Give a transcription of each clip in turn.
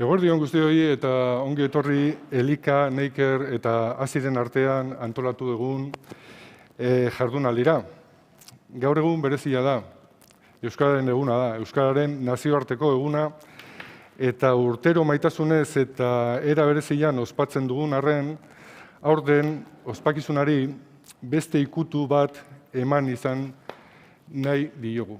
Eguerdi on guztioi eta ongi etorri Elika, Neiker eta Aziren artean antolatu dugun jardunaldira. Gaur egun berezia da, Euskararen eguna da, Euskararen nazioarteko eguna, eta urtero maitasunez eta era berezian ospatzen dugun arren, aurten ospakizunari beste ikutu bat eman izan nahi diogu.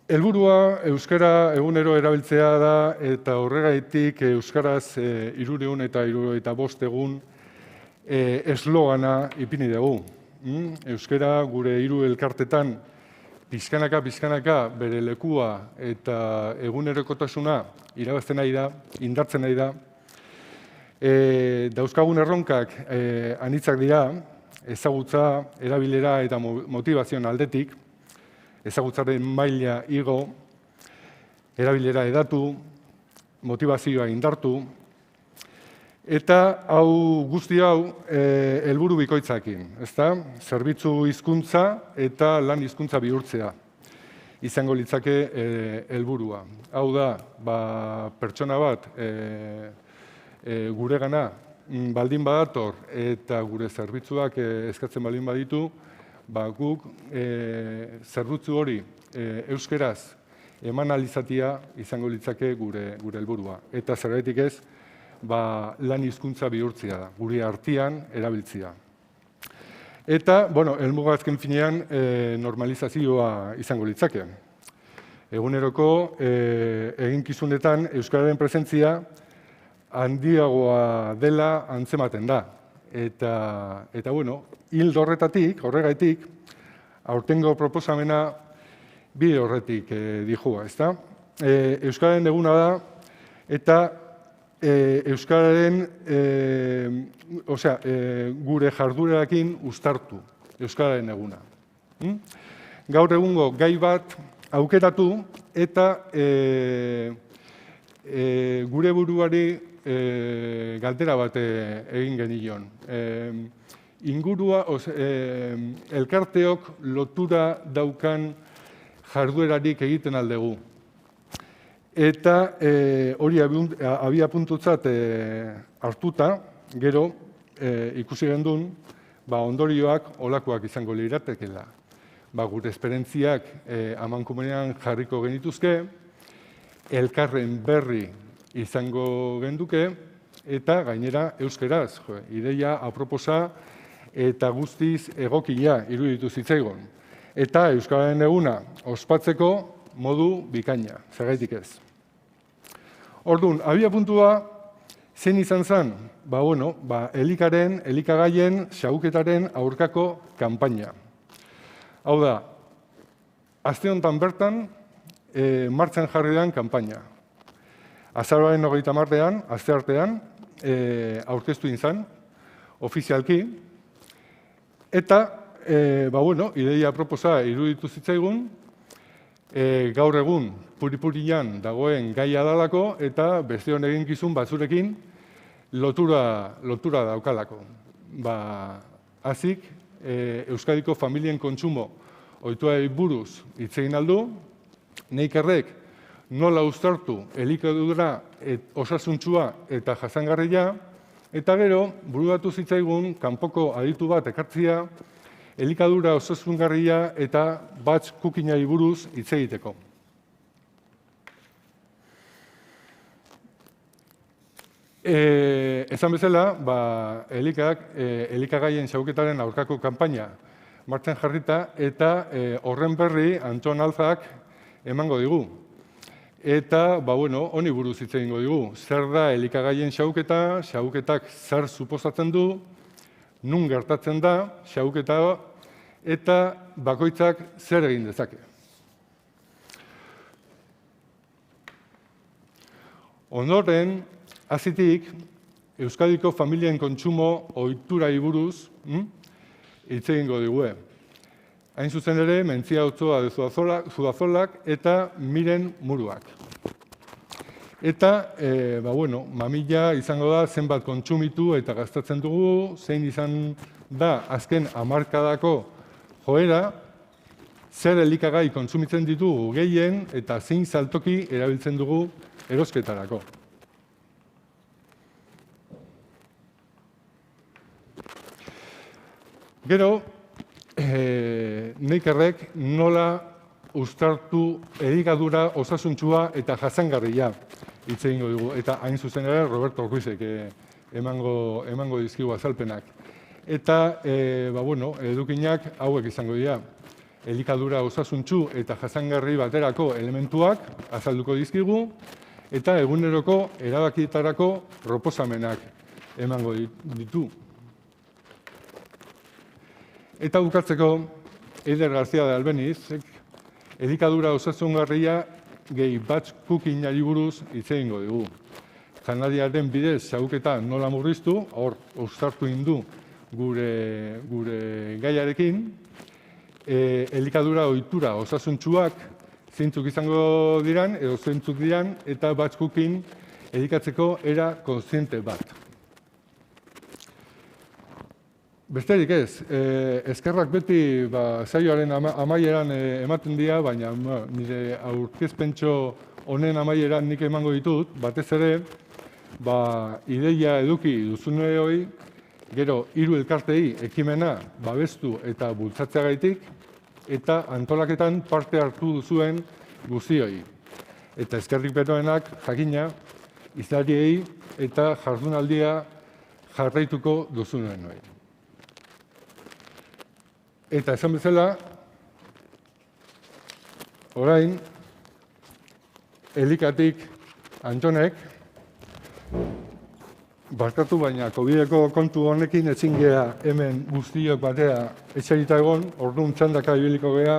Helburua euskara egunero erabiltzea da eta horregaitik euskaraz 375 egun eslogana ipini dugu. Euskara gure hiru elkartetan pixkanaka bere lekua eta egunerokotasuna irabazten nahi da, indartzen nahi da. Dauzkagun erronkak anitzak dira, ezagutza, erabilera eta motivazioan aldetik, ezagutzaren maila igo, erabilera edatu, motivazioa indartu, eta guzti hau helburu bikoitzakin, ezta? Zerbitzu hizkuntza eta lan hizkuntza bihurtzea izango litzake helburua. Hau da, pertsona bat guregana baldin badator eta gure zerbitzuak eskatzen baldin baditu, guk zerbitzu hori euskeraz eman alizatia izango litzake gure helburua. Eta zergatik ez, lan hizkuntza bihurtzea da, gure artean erabiltzea. Eta, helmuga azken finean normalizazioa izango litzake. Eguneroko eginkizunetan euskararen presentzia handiagoa dela antzematen da. Eta hildo horregaitik, aurtengo proposamena bide horretik dijua, ezta? Euskararen eguna da, eta euskararen, gure jardurarekin uztartu euskararen eguna. Gaur egungo gai bat aukeratu eta gure buruari galdera bat egin genion. Ingurua, elkarteok lotura daukan jarduerarik egiten aldegu. Eta hori abia puntutzat hartuta, gero ikusi gendun, ondorioak olakoak izango liratekela. Gure esperientziak amankomunean jarriko genituzke, elkarren berri izango genduke, eta gainera euskeraz, ideia aproposa eta guztiz egokia iruditu zitzaigun. Eta euskararen eguna ospatzeko modu bikaina, zergaitik ez. Orduan, abia puntua zein izan zen? Elikagaien xahuketaren aurkako kanpaina. Hau da, aste honetan bertan martxan jarri den kanpaina. Azaroaren 30ean, asteartean, aurkeztu izan, ofizialki, eta, ideia proposa iruditu zitzaigun, gaur egun puripurian dagoen gaia dalako, eta beste honen eginkizun batzurekin lotura daukalako. Hazik, Euskadiko familien kontsumo ohituei buruz hitz egin aldu, Neikerrek nola uztartu elikadura osasuntsua eta jasangarria, eta gero, bururatu zitzaigun, kanpoko aditu bat ekartzea, elikadura osasungarria eta batch cookingai buruz hitz egiteko. Esan bezala, elikagaien xahuketaren aurkako kanpaina martxan jarrita, eta horren berri Anton Alzak emango digu. Eta, honi buruz hitz egingo digu. Zer da elikagaien xahuketak zer suposatzen du, nun gertatzen da xahuketa, eta bakoitzak zer egin dezake. Ondoren, hazitik, Euskadiko familien kontsumo ohiturai buruz hitz egingo digu. Hain zuzen ere, Mentzia Otsoa de Zudazolak eta Miren Muruak. Eta, mamila izango da zenbat kontsumitu eta gastatzen dugu, zein izan da azken hamarkadako joera, zer elikagai kontsumitzen ditugu gehien eta zein saltoki erabiltzen dugu erosketarako. Gero, Nakerrek nola uztartu elikadura osasuntsua eta jasangarria hitz egingo dugu. Eta hain zuzen ere Roberto Ruizek emango dizkigu azalpenak. Eta, edukinak hauek izango dira. Elikadura osasuntsu eta jasangarri baterako elementuak azalduko dizkigu, eta eguneroko erabakietarako proposamenak emango ditu. Eta bukatzeko, Eider García de Albeniz, elikadura osasungarria gehi batch cookingari buruz hitz egingo dugu. Janariaren bidez xahuketa nola murriztu, hor uztartu indu gure gaiarekin, elikadura ohitura osasuntsuak zeintzuk izango diran, edo zeintzuk diran, eta batch cooking elikatzeko era kontziente bat. Besterik ez, eskerrak beti saioaren amaieran ematen dira, baina nire aurkezpentxo honen amaieran nik emango ditut, batez ere, ideia eduki duzuneoi, gero 3 elkartei ekimena babestu eta bultzatzeagaitik, eta antolaketan parte hartu duzuen guztioi. Eta eskerrik beroenak jakina, izlariei eta jardunaldia jarraituko duzunenoi. Eta esan bezala, orain, elikatik Antonek, barkatu baina COVID-eko kontu honekin ezin gea hemen guztiok batera etxerita egon, orduan txandaka ibiliko gea.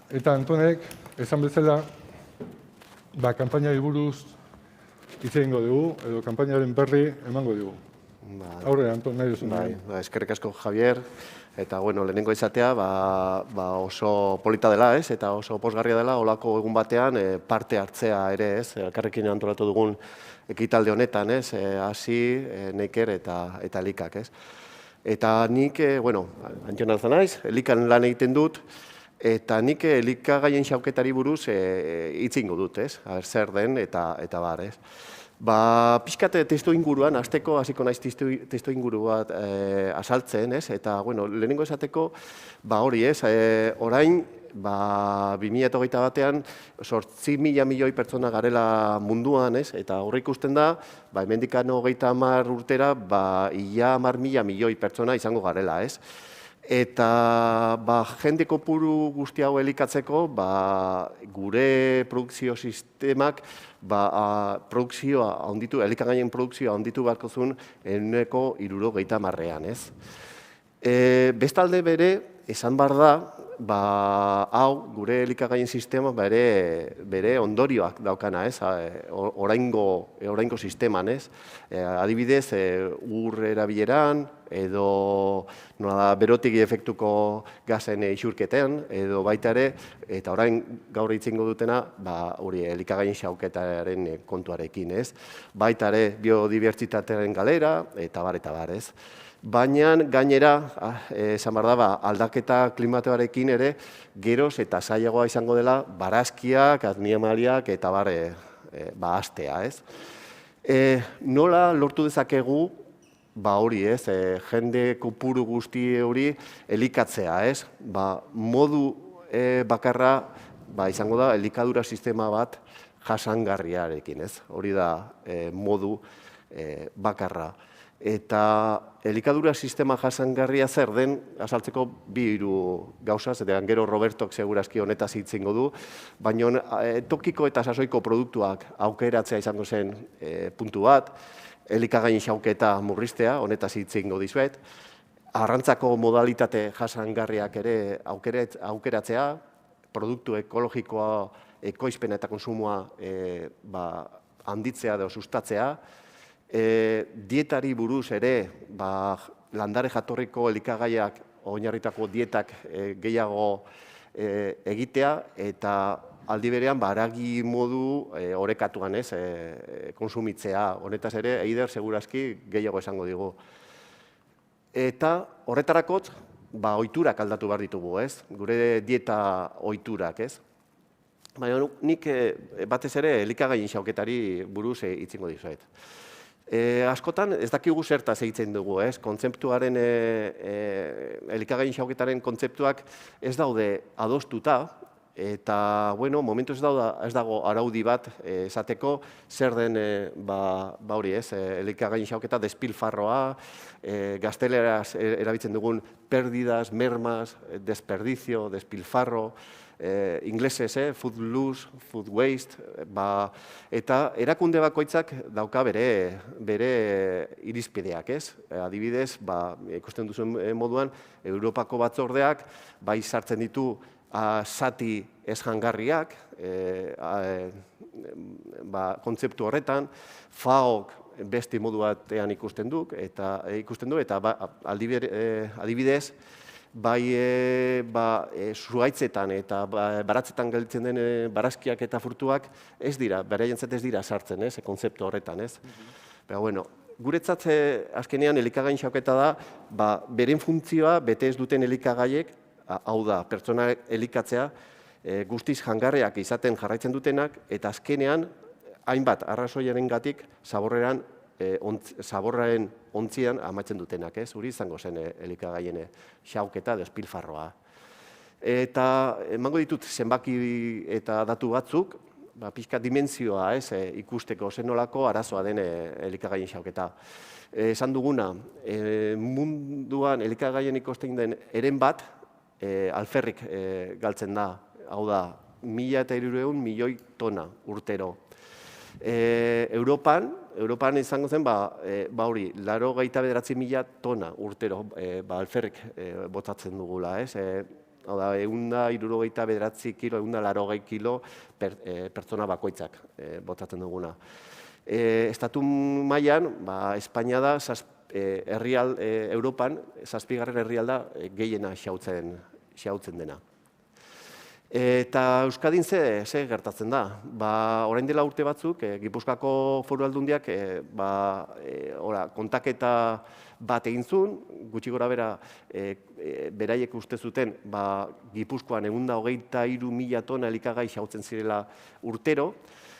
Eta Antonek, esan bezala, kanpainari buruz hitz egingo dugu, edo kanpainaren berri emango dugu. Aurre, Anton, nahi duzu. Eskerrik asko, Javier. Eta, lehenengo izatea, oso polita dela, ez? Eta oso pozgarria dela, olako egun batean parte hartzea ere, ez? Elkarrekin antolatu dugun ekitalde honetan, ez? Hasi, Naker eta Elikak, ez? Eta nik, Antion Alza naiz, Elikan lan egiten dut, eta nik elikagaien xauketari buruz hitz egingo dut, ez? Zer den eta bar, ez? Pixkat testu inguruan, hasteko hasiko naiz testu inguru bat azaltzen, ez? Eta, lehenengo esateko, hori, ez? Orain, 2021 batean, 8.000 milioi pertsona garela munduan, ez? Eta horre ikusten da, hemendikan 30 urtera, ia 10.000 milioi pertsona izango garela, ez? Eta jende kopuru guzti hau elikatzeko, gure produkzio sistemak elikagaien produkzioa handitu beharko zuen 70%, ez? Bestalde bere, esan behar da, hau gure elikagaien sistema bere ondorioak daukana, ez? Oraingo sisteman, ez? Adibidez, ur erabileran, edo berotik efektuko gazen isurketean, edo baita ere, eta orain gaur itzingo dutena, hori elikagaien xauketaren kontuarekin, ez? Baita ere, biodibertsitatearen galera, eta bar, ez? Baina gainera, esan behar da, aldaketa klimatoarekin ere, geroz eta zailagoa izango dela, barazkiak, animaliak, eta hastea, ez? Nola lortu dezakegu, hori, ez, jende kopuru guzti hori elikatzea, ez? Modu bakarra izango da elikadura sistema bat jasangarriarekin, ez? Hori da modu bakarra. Eta elikadura sistema jasangarria zer den, azaltzeko 2 gauzaz, eta gero Robertok segurazki honetaz hitz egingo du, baina tokiko eta sasoiko produktuak aukeratzea izango zen puntu bat, elikagaien xauketa murriztea, honetaz hitz egingo dizuet, arrantzako modalitate jasangarriak ere aukeratzea, produktu ekologikoa, ekoizpena eta konsumoa handitzea edo sustatzea, dietari buruz ere, landare jatorriko elikagaiak oinarritako dietak gehiago egitea, eta aldi berean, haragi modu orekatuan, ez, konsumitzea. Honetaz ere, Eider segurazki gehiago esango digu. Eta horretarakot, ohiturak aldatu behar ditugu, ez? Gure dieta ohiturak, ez? Baina nik batez ere elikagaien xauketari buruz hitzingo dizuet. Askotan ez dakigu zertaz egiten dugu, ez? Kontzeptuaren, elikagaien xauketaren kontzeptuak ez daude adostuta, eta, bueno, momentu ez dago araudi bat esateko zer den, hori ez, elikagaien xauketa despilfarroa, gazteleraz erabiltzen dugun pérdidas, mermas, desperdicio, despilfarro, inglesez, food loss, food waste, eta erakunde bakoitzak dauka bere irizpideak, ez? Adibidez, ikusten duzuen moduan, Europako batzordeak bai sartzen ditu zati ez jangarriak, kontzeptu horretan, FAOk beste modu batean ikusten du, eta adibidez, bai zuhaitzetan eta baratzetan gelditzen den barazkiak eta frutuak ez dira, beraientzat ez dira sartzen, ez, kontzeptu horretan, ez. Baina, bueno, guretzat azkenean elikagaien xauketa da, beren funtzioa bete ez duten elikagaiek, hau da, pertsona elikatzea, guztiz jangarriak izaten jarraitzen dutenak, eta azkenean, hainbat arrazoiarengatik zaborraren ontzian amaitzen dutenak, ez? Hori izango zen elikagaien xauketa, despilfarroa. Eta emango ditut zenbaki eta datu batzuk, pixka dimentsioa, ez, ikusteko zenolako arazoa den elikagaien xauketa. Esan duguna, munduan elikagaien ikosten den eren bat, alferrik galtzen da, hau da, 1.300 milioi tona urtero. Europan izango zen, hori, 89.000 tona urtero alferrik botatzen dugula, ez? Hau da, 169 kilo, 180 kilo pertsona bakoitzak botatzen duguna. Estatu mailan, Espainia da, Europan, 7. herrialda gehiena xautzen dena. Eta Euskadin ze gertatzen da? Orain dela urte batzuk, Gipuzkoako Foru Aldundiak kontaketa bat egin zuen, gutxi gora bera beraiek uste zuten Gipuzkoan 123.000 tona elikagai xautzen zirela urtero,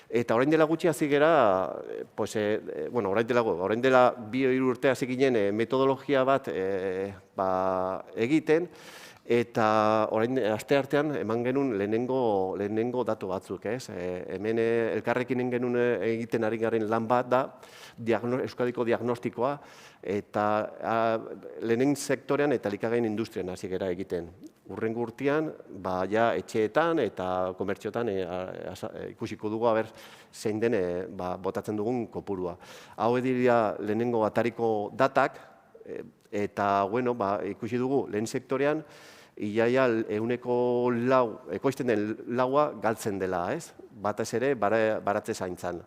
eta orain dela gutxi hasi gera, orain dela 2-3 urte hasi ginen metodologia bat egiten, eta orain asteartean eman genuen lehenengo datu batzuk, ez? Hemen elkarrekin genuen egiten ari garen lan bat da, Euskadiko diagnostikoa, eta lehenen sektorean eta elikagaien industrian hasi gara egiten. Hurrengo urtean, ja etxeetan eta komertzioetan ikusiko dugu zein den botatzen dugun kopurua. Hau dira lehenengo atariko datak, eta ikusi dugu lehen sektorean, iaia 4 ekoizten den laua galtzen dela, ez? Batez ere baratze zaintzan.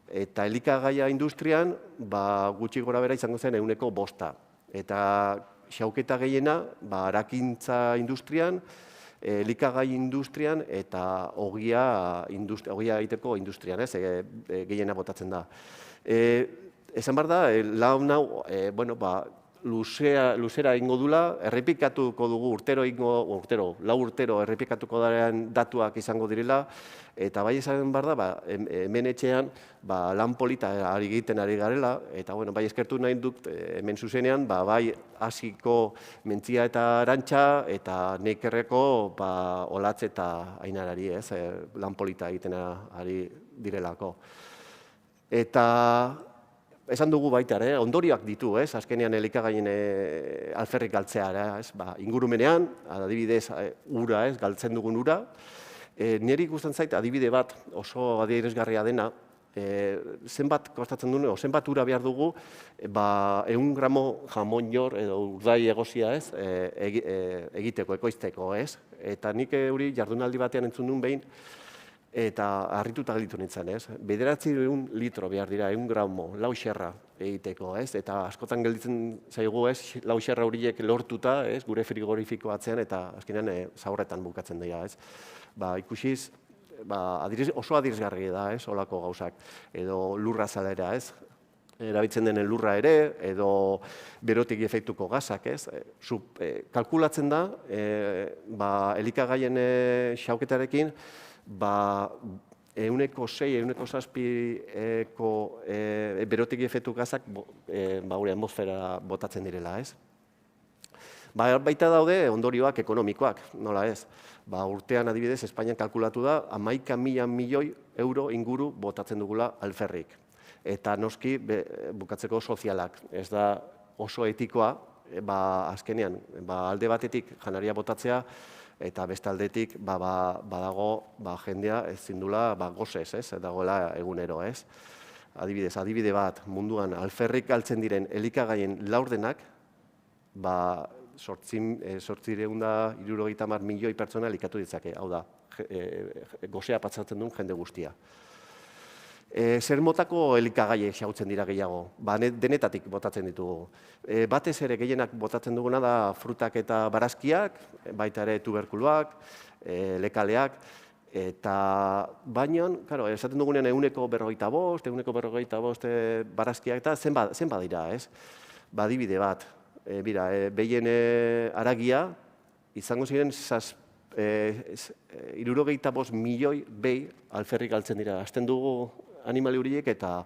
Eta elikagaia industrian, gutxi gora bera izango zen 5%. Eta xauketa gehiena, harakintza industrian, elikagai industrian eta ogia egiteko industrian, ez? Gehiena botatzen da. Esan behar da, lau nau, luzera egingo dula, errepikatuko dugu lau urtero errepikatuko daren datuak izango direla, eta bai esan behar da, hemen etxean lan polita egiten ari garela, eta bai eskertu nahi dut hemen zuzenean, bai hasiko Mentzia eta Arantxa, eta Neikerreko Olatz eta Ainarari, lan polita egiten ari direlako. Eta esan dugu baita, ondorioak ditu, azkenean elikagaien alferrik galtzea, ingurumenean, adibidez, ura, galtzen dugun ura. Niri ikusten zait, adibide bat oso adierazgarria dena, zenbat kostatzen duen, zenbat ura behar dugu, 100 gramo jamon jor edo urdai egozia egiteko, ekoizteko, eta nik hori jardunaldi batean entzun duen behin, eta harrituta gelditu nintzen, 900 litro behar dira, 100 gramo, lau xerra egiteko, eta askotan gelditzen zaigu, lau xerra horiek lortuta, gure frigorifiko atzean, eta azkenean zaurretan bukatzen dira. Ikusiz, oso adierazgarria da, olako gauzak, edo lurra zalera, erabiltzen den lurra ere, edo berotik efektuko gazak, ez? Kalkulatzen da, elikagaien xauketarekin, 6–7% berotik efektu gazak gure atmosfera botatzen direla, ez? Baita daude ondorioak ekonomikoak, nola ez? Urtean adibidez, Espainian kalkulatu da, 11.000 milioi euro inguru botatzen dugula alferrik. Eta noski, bukatzeko sozialak, ez da oso etikoa, azkenean, alde batetik janaria botatzea, eta beste aldetik badago jendea ezin dula gozez, ez? Dagoela egunero, ez? Adibidez, adibide bat, munduan alferrik galtzen diren elikagaien laurdenak, 870 milioi pertsona elikatu ditzake, hau da, gozea patsatzen duen jende guztia. Zer motako elikagaiek xautzen dira gehiago? Denetatik botatzen ditugu. Batez ere gehienak botatzen duguna da frutak eta barazkiak, baita ere tuberkuloak, lekaleak, eta baina, esaten dugunean 145 barazkiak eta zenba dira, ez? Adibide bat, behien haragia, izango ziren 65 milioi behi alferrik galtzen dira. Azten dugu animali horiek eta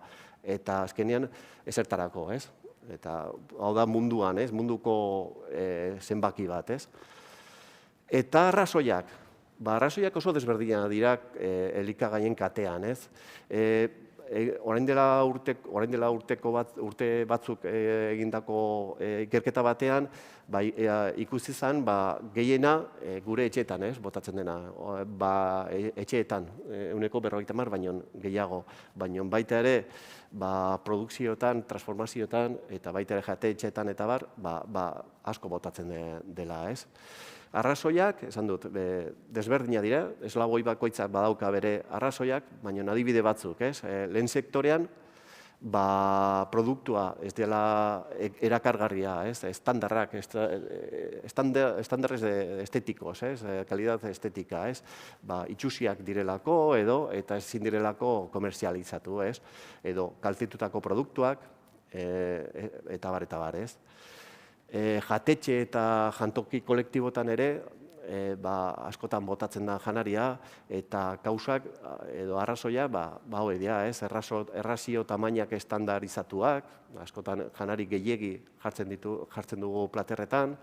azkenean ezertarako, ez? Eta hau da munduan, ez? Munduko zenbaki bat, ez? Eta arrazoiak. Arrazoiak oso desberdina dira elikagaien katean, ez? Orain dela urte batzuk egindako ikerketa batean, ikusi zen gehiena gure etxeetan, botatzen dena, etxeetan, 50% baino gehiago, baino baita ere produkzioetan, transformazioetan, eta baita ere jatetxeetan eta asko botatzen dela, ez? Arrazoiak, esan dut, desberdina dira, eslaboi bakoitzak badauka bere arrazoiak, baina adibide batzuk, ez? Lehen sektorean, produktua ez dela erakargarria, ez? Estandarrez estetikos, ez? Kalidad estetika, ez? Itxusiak direlako eta ezin direlako komerzializatu, ez? Edo kaltetutako produktuak, eta bar, ez? Jatetxe eta jantoki kolektibotan ere, askotan botatzen da janaria, eta kausak edo arrazoia, hauek dira, ez? Errazio tamainak estandarizatuak, askotan janari gehiegi jartzen dugu platerretan,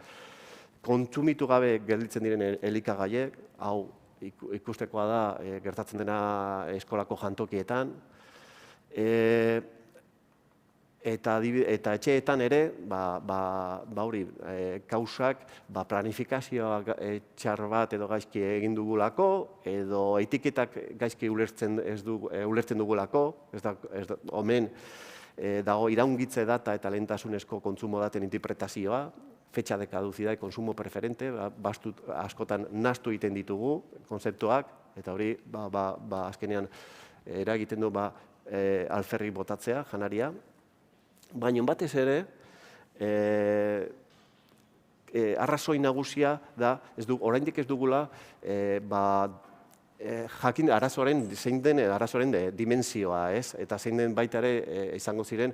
kontsumitu gabe gelditzen diren elikagaiek, hau ikustekoa da gertatzen dena eskolako jantokietan, eta etxeetan ere, kausak planifikazioa txar bat edo gaizki egin dugulako, edo etiketak gaizki ulertzen dugulako, omen dago iraungitze data eta lehentasunezko kontsumo daten interpretazioa, fecha de caducidad, konsumo preferente, askotan nahastu egiten ditugu konzeptuak, eta hori azkenean eragiten du alferrik botatzea, janaria. Baina batez ere, arrazoi nagusia da, oraindik ez dugula, jakin zein den arazoaren dimensioa, ez? Eta zein den baita ere izango ziren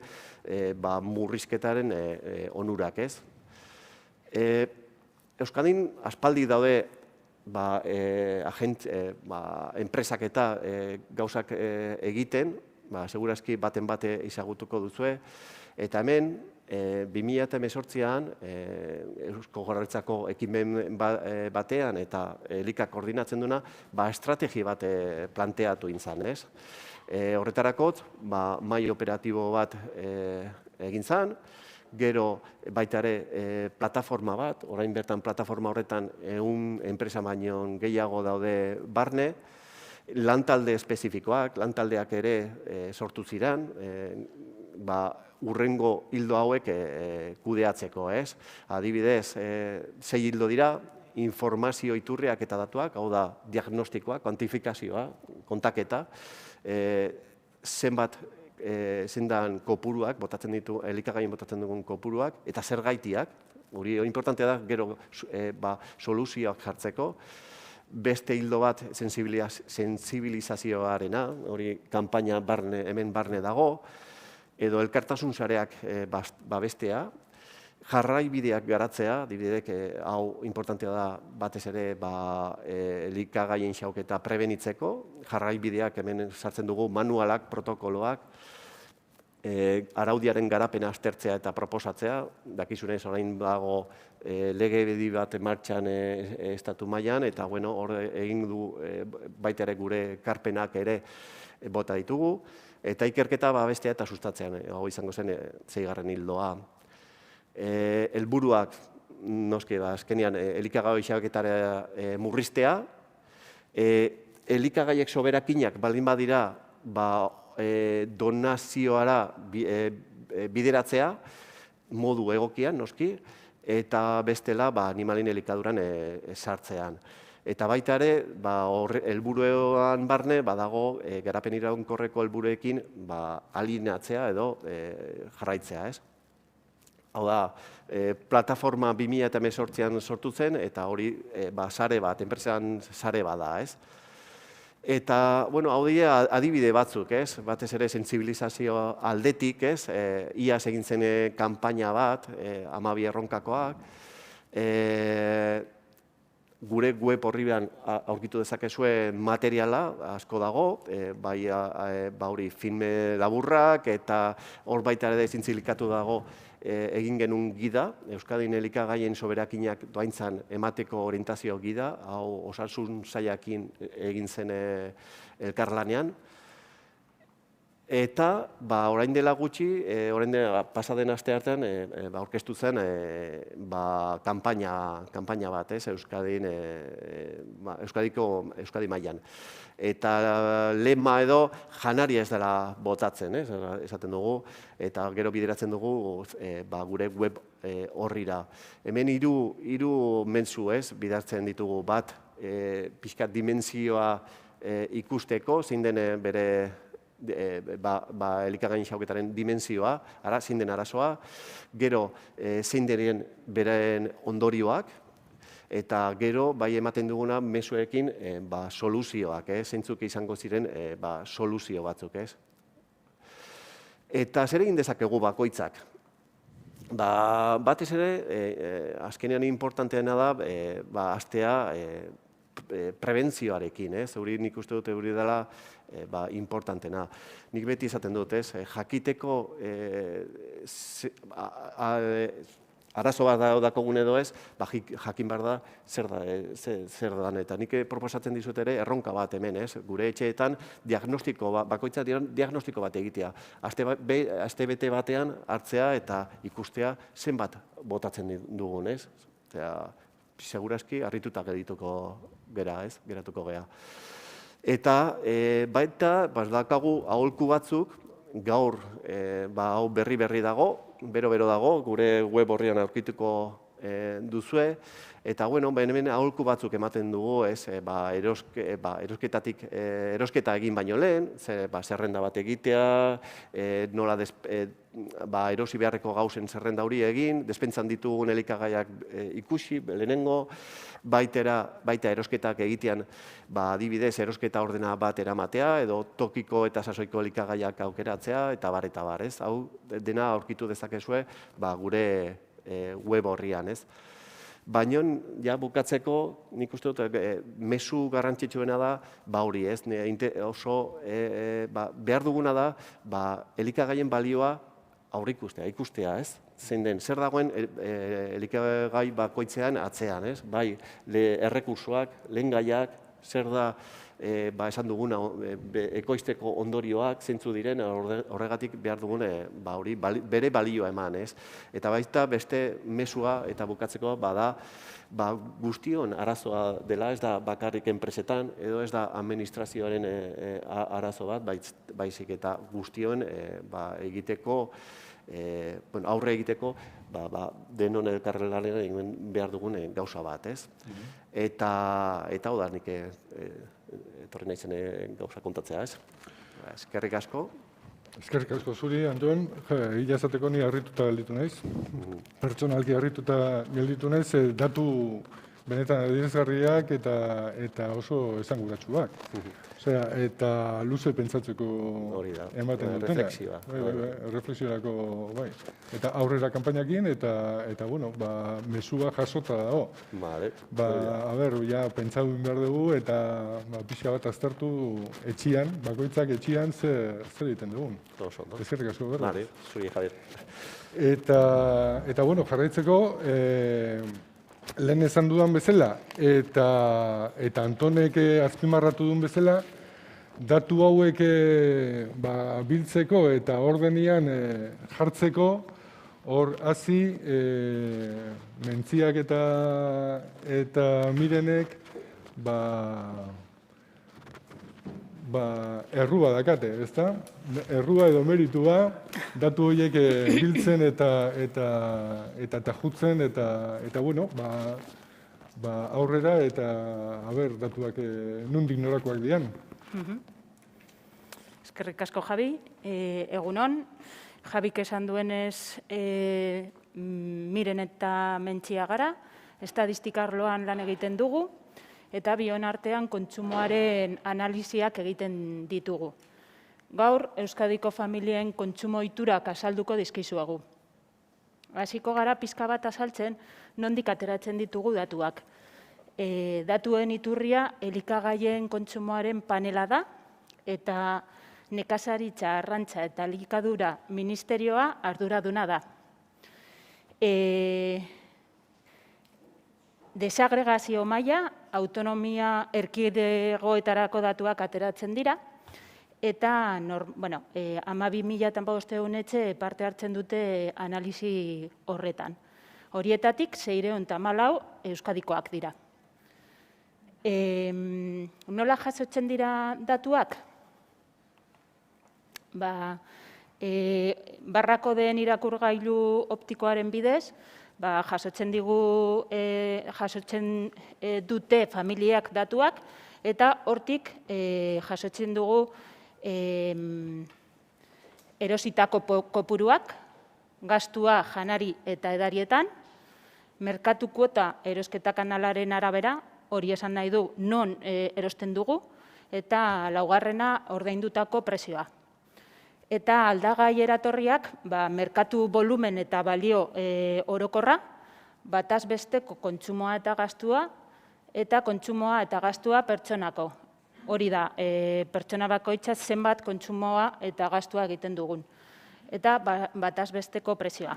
murrizketaren onurak, ez? Euskadin aspaldi daude enpresak eta gauzak egiten, segurazki baten bate izagutuko duzue, eta hemen, 2018an, Eusko Jaurlaritzako ekimen batean eta elikak koordinatzen duena, estrategi bat planteatu izan, ez? Horretarako, mahai operatibo bat egin zen, gero baita ere plataforma bat, orain bertan plataforma horretan 100 enpresa baino gehiago daude barne, lantalde espezifikoak, lantaldeak ere sortu ziren, urrengo hildo hauek kudeatzeko, ez? Adibidez, 6 hildo dira, informazio iturriak eta datuak, hau da, diagnostikoa, kuantifikazioa, kontaketa, zendan kopuruak, elikagaien botatzen dugun kopuruak, eta zergaitiak, hori importantea da, gero soluzioak jartzeko, beste hildo bat sensibilizazioarena, hori kanpaina hemen barne dago, edo elkartasun sareak babestea, jarraibideak garatzea, adibidek, hau importantea da batez ere elikagaien xahuketa prebenitzeko, jarraibideak hemen sartzen dugu manualak, protokoloak, araudiaren garapena aztertzea eta proposatzea, dakizunez orain dago lege bat martxan estatu mailan, eta hor egin du baita ere gure karpenak ere bota ditugu, eta ikerketa babestea eta sustatzean, hau izango zen 6. ildoa. Helburuak, noski, azkenean, elikagaien xahuketara murriztea, elikagaiek soberakinak baldin badira, donazioara bideratzea, modu egokian, noski, eta bestela animalien elikaduran sartzean. Eta baita ere, helburuan barne, badago garapen iraunkorreko helburuekin alineatzea edo jarraitzea, ez? Hau da, plataforma 2018an sortu zen, eta hori sare bat, enpresan sare bat da, ez? Eta, hau dira adibide batzuk, ez? Batez ere sentsibilizazio aldetik, ez? Iaz egin zen kanpaina bat, 12 erronkakoak. Gure web horrian aurkitu dezakezue materiala asko dago, bai filme laburrak, eta hor baita ere zintzilikatu dago egin genuen gida, Euskadin elikagaien soberakinak doaintzan emateko orientazio gida, hau osasun sailakin egin zen elkarlanean. Eta, orain dela gutxi, pasaden aste hartan, aurkeztu zen kanpaina bat, Euskadi mailan. Eta lema edo janaria ez dela botatzen, esaten dugu, eta gero bideratzen dugu gure web horrira. Hemen hiru mentzu bidartzen ditugu, bat pixkat dimentsioa ikusteko, zein den bere elikagaien xahuketaren dimentsioa, zein den arazoa, gero zein den beren ondorioak, eta gero bai ematen duguna mezuekin soluzioak, zeintzuk izango ziren soluzio batzuk, ez? Eta zer egin dezakegu bakoitzak? Batez ere, azkenean importanteena da, hastea prebentzioarekin, hori nik uste dut hori dela importantena. Nik beti esaten dut, jakiteko arazo bat dakogun edo ez, jakin behar da zer da. Eta nik proposatzen dizut ere erronka bat hemen, gure etxeetan bakoitza diagnostiko bat egitea. Aste bete batean hartzea eta ikustea zenbat botatzen dugun, segurazki harrituta geratuko gea. Eta baita, daukagu aholku batzuk, gaur hau berri dago, bero dago, gure web horrian aurkituko duzue, eta hemen aholku batzuk ematen dugu, erosketa egin baino lehen, zerrenda bat egitea, nola erosi beharreko gauzen zerrenda hori egin, despentzan ditugun elikagaiak ikusi, lehenengo, baita erosketak egitean, adibidez, erosketa ordena bat eramatea, edo tokiko eta sasoiko elikagaiak aukeratzea, eta bar, ez? Hau, dena aurkitu dezakezue, gure web horrian, ez? Baina, bukatzeko, nik uste dut, mezu garrantzitsuena da, hori, ez? Oso, behar duguna da, elikagaien balioa ikustea, ez? Zein den, zer dagoen elikagai bakoitzean atzean, ez? Bai, errekursoak, lehengaiak, zer da, esan duguna, ekoizteko ondorioak, zeintzu diren, horregatik behar dugune, bere balioa eman, ez? Eta baita beste mesua eta bukatzeko bada, guztion arazoa dela, ez da bakarrik enpresetan, edo ez da administrazioaren arazo bat, baizik eta guztion egiteko, aurre egiteko, denon elkarrelanean egin behar dugun gauza bat, ez? Eta hau da, nik etorri nahi zen gauza kontatzea, ez? Eskerrik asko. Eskerrik asko zuri, Anton. Ila esateko ni harrituta gelditu naiz. Pertsonalki harrituta gelditu naiz, datu benetan adierazgarriak eta oso esanguratsuak. Osea, eta luze pentsatzeko ematen dutena. Reflexioa. Reflexiorako, bai. Eta aurrera kanpainakin eta bueno, mesua jasota dago. Vale. Ja pentsatu behar dugu eta pixka bat aztertu etxian, bakoitzak etxian zer egiten dugun. Eskerrik asko, berda. Vale, zuri, Javier. Eta bueno, jarraitzeko, lehen esan dudan bezala, eta Antonek azpimarratu duen bezala, datu hauek biltzeko eta ordenian jartzeko, hor hasi Mentziak eta Mirenek errua dakate, ezta? Errua edo meritua, datu horiek biltzen eta jutzen, eta bueno, aurrera eta datuak nondik norakoak dian. Eskerrik asko, Javi. Egunon, Javik esan duenez Miren eta Mentzia gara, estadistika arloan lan egiten dugu, eta bion artean kontsumoaren analiziak egiten ditugu. Gaur, Euskadiko familien kontsumo ohiturak azalduko dizkizuegu. Hasiko gara pixka bat azaltzen, nondik ateratzen ditugu datuak. Datuen iturria elikagaien kontsumoaren panela da, eta nekazaritza, arrantza eta elikadura ministerioa arduraduna da. Desagregazio maila, autonomia erkidegoetarako datuak ateratzen dira, eta 12.500 etxe parte hartzen dute analisi horretan. Horietatik 614 Euskadikoak dira. Nola jasotzen dira datuak? Barrakodeen irakurgailu optikoaren bidez, jasotzen dute familiak datuak, eta hortik jasotzen dugu erositako kopuruak, gastua janari eta edarietan, merkatu kuota erosketa kanalaren arabera, hori esan nahi du non erosten dugu, eta laugarrena ordaindutako prezioa. Eta aldagai eratorriak, merkatu volumen eta balio orokorra, bataz besteko kontsumoa eta gastua, eta kontsumoa eta gastua pertsonako. Hori da, pertsona bakoitza zenbat kontsumoa eta gastua egiten dugun. Eta bataz besteko prezioa.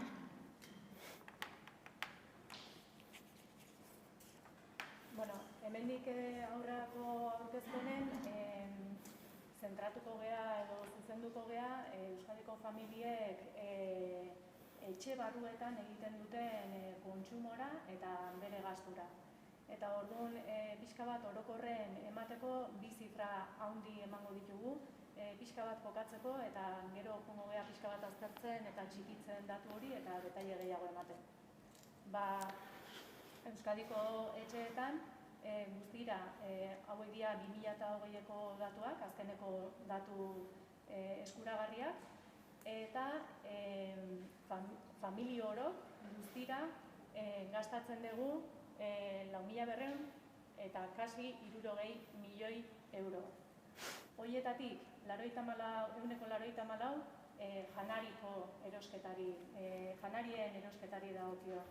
Hemendik aurrerako aurkezpenen, zentratuko gea edo zuzenduko gea Euskadiko familiek etxe barruetan egiten duten kontsumora eta bere gastura. Eta orduan, pixka bat orokorren emateko bi zifra handi emango ditugu, pixka bat kokatzeko eta gero jongo gea pixka bat aztertzen eta txikitzen datu hori eta detaile gehiago ematen. Euskadiko etxeetan, guztira, hauek dira 2020ko datuak, azkeneko datu eskuragarriak, eta familia orok guztira gastatzen dugu 4.200 eta kasi 60 milioi euro. Horietatik, 84% janariko erosketari, janarien erosketari dagokio,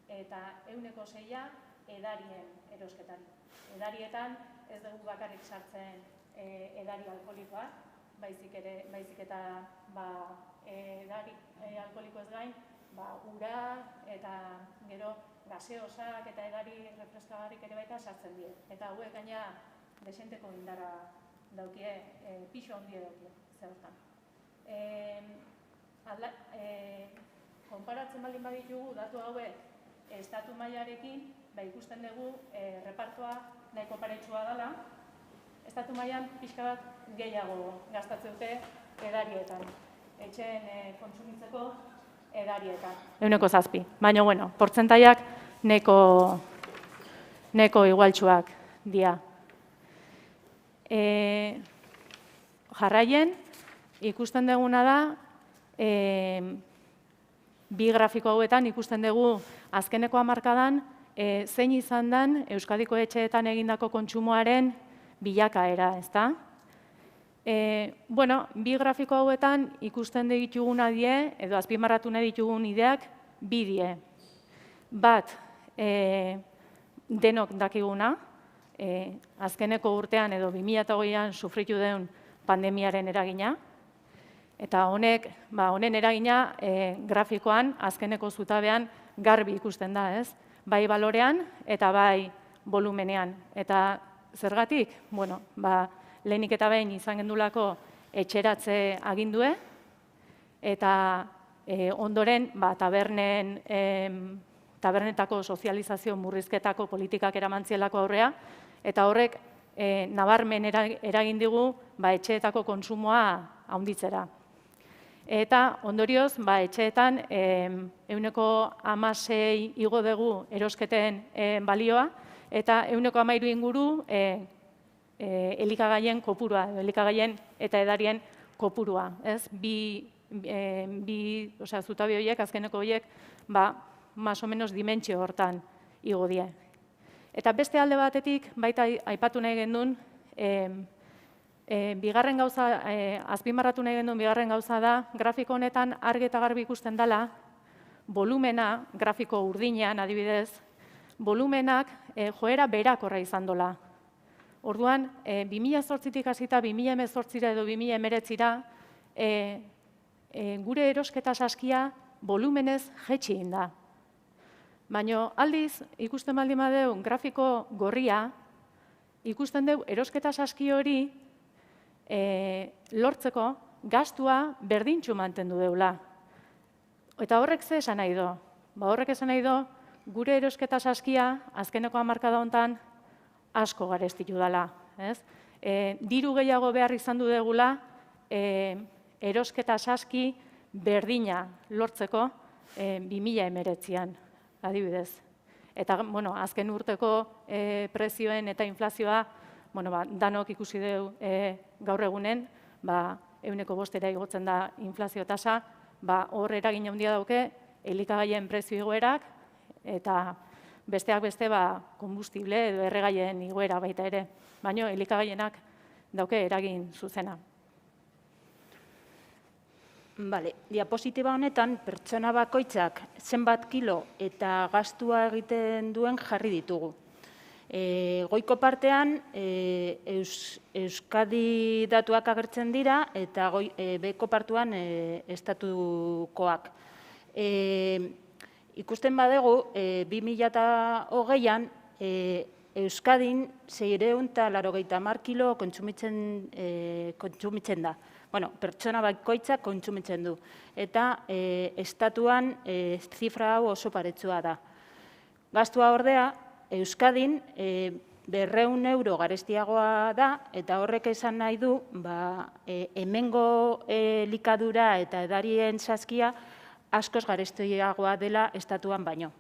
eta 6% edarien erosketari. Edarietan ez dugu bakarrik sartzen edari alkoholikoa, baizik eta edari alkoholikoez gain, ura eta gero gaseosak eta edari refreskagarrik ere baita sartzen die. Eta hauek gaina desenteko indarra daukie, pixo handia daukie, zehortan. Konparatzen baldin baditugu datu hauek estatu mailarekin, ikusten dugu repartoa nahiko paretsua dela, estatu mailan pixka bat gehiago gastatzen dute edarietan, etxeen kontsumitzeko edarietan. 7%, baina, bueno, portzentaiak neko igualtsuak dira. Jarraien, ikusten duguna da, bi grafiko hauetan ikusten dugu azkeneko hamarkadan zein izan den Euskadiko etxeetan egindako kontsumoaren bilakaera, ezta? Bueno, bi grafiko hauetan ikusten dituguna die, edo azpimarratu nahi ditugun ideak, bi die. Bat, denok dakiguna, azkeneko urtean edo 2020an sufritu den pandemiaren eragina, eta honen eragina grafikoan, azkeneko zutabean garbi ikusten da, ez? Bai balorean eta bai volumenean. Eta zergatik? Bueno, lehenik eta behin izan gendulako etxeratze agindue, eta ondoren tabernetako sozializazio murrizketako politikak eramantzielako aurrea, eta horrek nabarmen eragin digu etxeetako kontsumoa handitzera. Eta ondorioz, etxeetan 16% igo dugu erosketen balioa, eta 13% inguru elikagaien kopurua, elikagaien eta edarien kopurua. Zutabe horiek, azkeneko horiek, más o menos dimentsio hortan igo die. Eta beste alde batetik, baita aipatu nahi gendun, bigarren gauza, azpimarratu nahi gendun bigarren gauza da, grafiko honetan argi eta garbi ikusten dela, volumena, grafiko urdinean adibidez, volumenak joera berakorra izan dola. Orduan, 2008tik hasita 2018 edo 2019 gure erosketa saskia volumenez jaitsi egin da. Baina aldiz, ikusten baldin badeu grafiko gorria, ikusten dugu erosketa saski hori lortzeko gastua berdintxu mantendu deula. Eta horrek ze esan nahi do? Horrek esan nahi do, gure erosketa saskia azkeneko hamarkada hontan asko garestitu dela. Diru gehiago behar izan du degula erosketa saski berdina lortzeko 2019an, adibidez. Eta, azken urteko prezioen eta inflazioa, danok ikusi dugu gaur egunen, 5% igotzen da inflazio tasa, hor eragin handia dauke elikagaien prezio igoerak, eta besteak beste konbustible edo erregaien igoera baita ere, baina elikagaienak dauke eragin zuzena. Diapositiba honetan, pertsona bakoitzak zenbat kilo eta gastua egiten duen jarri ditugu. Goiko partean, Euskadi datuak agertzen dira, eta beko partuan estatukoak. Ikusten badegu, 2020an, Euskadin 680 kilo kontsumitzen da. Pertsona bakoitzak kontsumitzen du. Eta estatuan zifra hau oso paretsua da. Gastua ordea, Euskadin 200 euro garestiagoa da, eta horrek esan nahi du, hemengo elikadura eta edarien saskia askoz garestiagoa dela estatuan baino.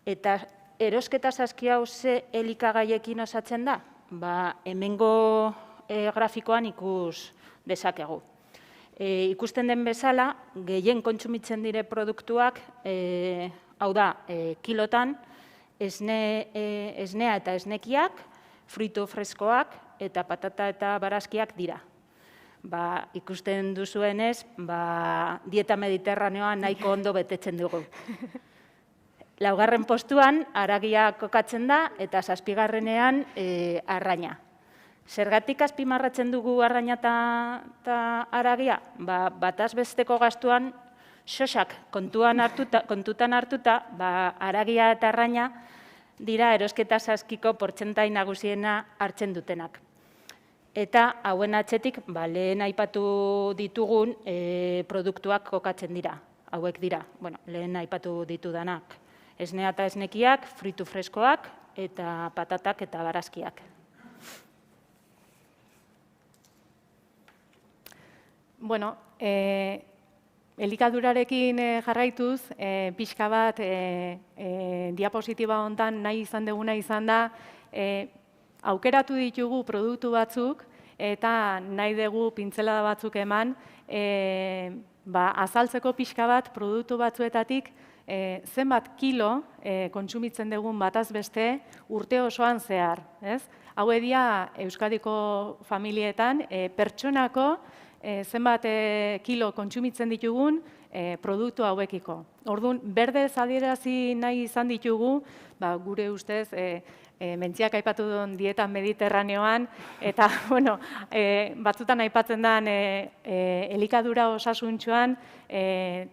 Eta erosketa saskia hau ze elikagaiekin osatzen da? Hemengo grafikoan ikus dezakegu. Ikusten den bezala, gehien kontsumitzen dire produktuak, hau da, kilotan, esnea eta esnekiak, fruitu freskoak eta patata eta barazkiak dira. Ikusten duzuenez, dieta mediterraneoan nahiko ondo betetzen dugu. Laugarren postuan, haragia kokatzen da, eta 7. arraina. Zergatik azpimarratzen dugu arraina eta haragia? Bataz besteko gastuan, sosak kontutan hartuta, haragia eta arraina dira erosketa saskiko portzentai nagusiena hartzen dutenak. Eta hauen atzetik, lehen aipatu ditugun produktuak kokatzen dira. Hauek dira, lehen aipatu ditudanak. Esnea eta esnekiak, fruitu freskoak eta patatak eta barazkiak. Elikadurarekin jarraituz, pixka bat diapositiba hontan nahi izan duguna izan da, aukeratu ditugu produktu batzuk eta nahi dugu pintzelada batzuk eman, azaltzeko pixka bat produktu batzuetatik zenbat kilo kontsumitzen dugun bataz beste urte osoan zehar. Hau edia Euskadiko familietan pertsonako zenbat kilo kontsumitzen ditugun produktu hauekiko. Orduan, berdez adierazi nahi izan ditugu, gure ustez, mentziak aipatu duen dieta mediterraneoan, eta, batzutan aipatzen den elikadura osasuntsuan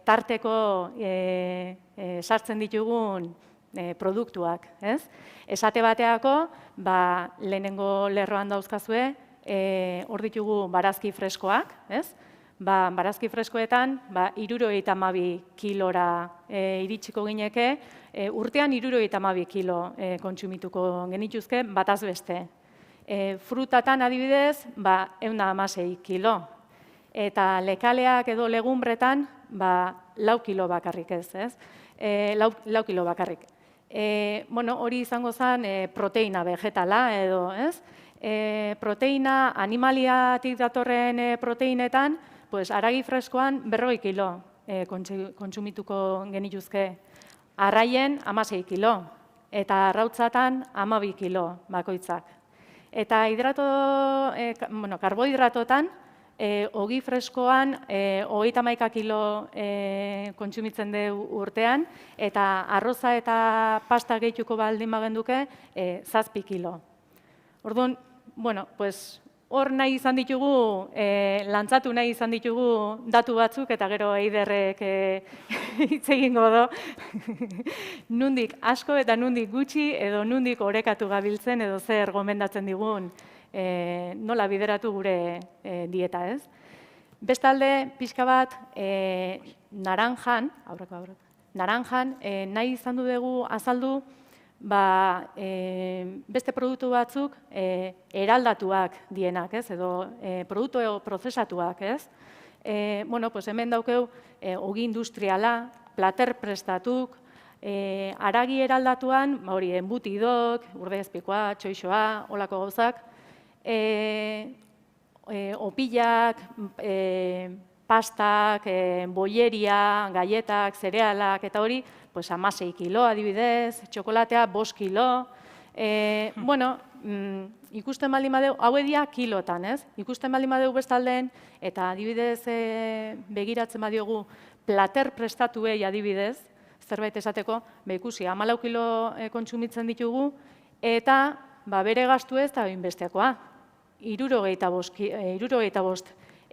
tarteko sartzen ditugun produktuak. Esate bateako, lehenengo lerroan dauzkazue, hor ditugu barazki freskoak, barazki freskoetan 72 kilora iritsiko gineke, urtean 72 kilo kontsumituko genituzke bataz beste. Frutatan adibidez, 116 kilo. Eta lekaleak edo legumbretan, 4 kilo bakarrik ez. 4 kilo bakarrik. Hori izango zen proteina vegetala edo, ez? Proteina animaliatik datorren proteinetan, haragi freskoan 40 kilo kontsumituko genituzke. Arraien 16 kilo, eta arrautzatan 12 kilo bakoitzak. Eta karbohidratotan, ogi freskoan 31 kilo kontsumitzen dugu urtean, eta arroza eta pasta gehituko baldin bagenduke 7 kilo. Orduan, hor nahi izan ditugu, lantzatu nahi izan ditugu datu batzuk, eta gero Eiderrek hitz egingo do. Nundik asko eta nundik gutxi, edo nundik orekatu gabiltzen, edo zer gomendatzen digun nola bideratu gure dieta, ez? Bestalde, pixka bat, naranjan nahi izan dugu azaldu, beste produktu batzuk eraldatuak dienak, edo produktu prozesatuak, ez? Hemen daukeu ogi industriala, plater prestatuk, haragi eraldatuan, embutidok, urdezpikoa, txoixoa, holako gauzak, opilak, pastak, boieria, gaietak, zerealak, eta hori, 16 kilo adibidez, txokolatea 5 kilo. Ikusten baldin badeu, hau edia kilotan, ez? Ikusten baldin badeu bestaldeen, eta adibidez begiratzen badiogu plater prestatuei adibidez, zerbait esateko, ikusi, 14 kilo kontsumitzen ditugu, eta bere gastu ez da inbestekoa. 75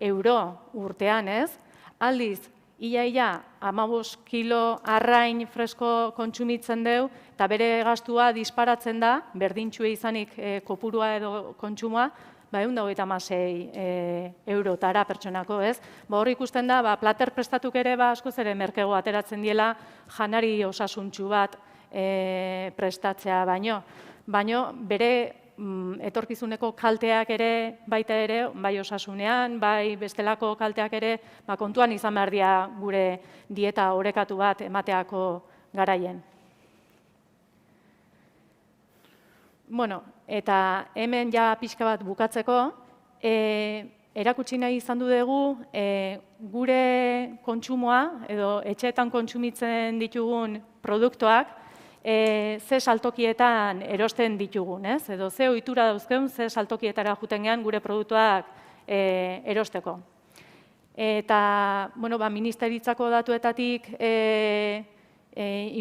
euro urtean, ez? Aldiz, ia 15 kilo arrain fresko kontsumitzen deu, eta bere gastua disparatzen da, berdintxue izanik kopurua edo kontsumoa, 126 eurotara pertsonako, ez? Hor ikusten da, plater prestatuk ere askoz ere merkego ateratzen diela janari osasuntsu bat prestatzea baino. Baino, bere etorkizuneko kalteak ere, baita ere, bai osasunean, bai bestelako kalteak ere, kontuan izan behar dira gure dieta orekatu bat emateako garaien. Eta hemen ja pixka bat bukatzeko, erakutsi nahi izan dugu gure kontsumoa, edo etxeetan kontsumitzen ditugun produktuak, ze saltokietan erosten ditugun, edo ze ohitura dauzkeun, ze saltokietara juten gehan gure produktuak erosteko. Eta, ministeritzako datuetatik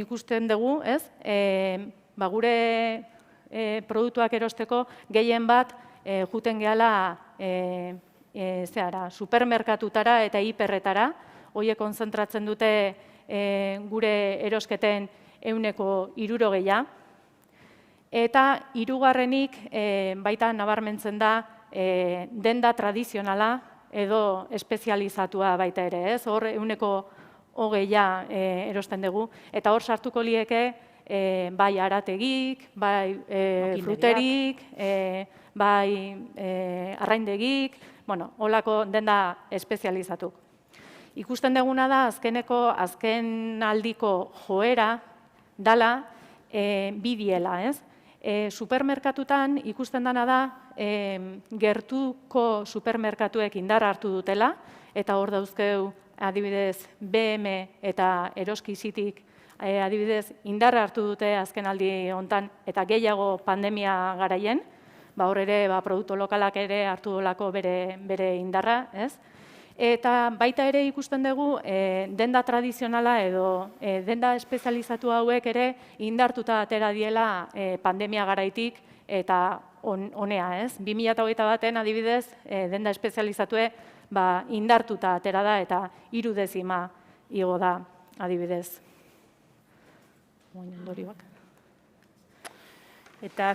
ikusten dugu, gure produktuak erosteko gehien bat juten gehala supermerkatutara eta hiperretara, horiek konzentratzen dute gure erosketen 60%. Eta hirugarrenik baita nabarmentzen da denda tradizionala edo espezializatua baita ere, ez? Hor 20% erosten dugu, eta hor sartuko lieke bai arategik, bai fruterik, bai arraindegik, holako denda espezializatuk. Ikusten duguna da azken aldiko joera dala bidiela, ez? Supermerkatutan ikusten dana da gertuko supermerkatuek indar hartu dutela, eta hor dauzkeu adibidez BM eta Eroski Cityk adibidez, indarra hartu dute azkenaldi hontan eta gehiago pandemia garaien, hor ere produktu lokalak ere hartu dolako bere indarra, ez? Eta baita ere ikusten dugu denda tradizionala edo denda espezializatu hauek ere indartuta atera diela pandemia garaitik eta honea, ez? 2021 adibidez, denda espezializatue indartuta atera da eta 3 dezima igo da adibidez. Ondorioak. Eta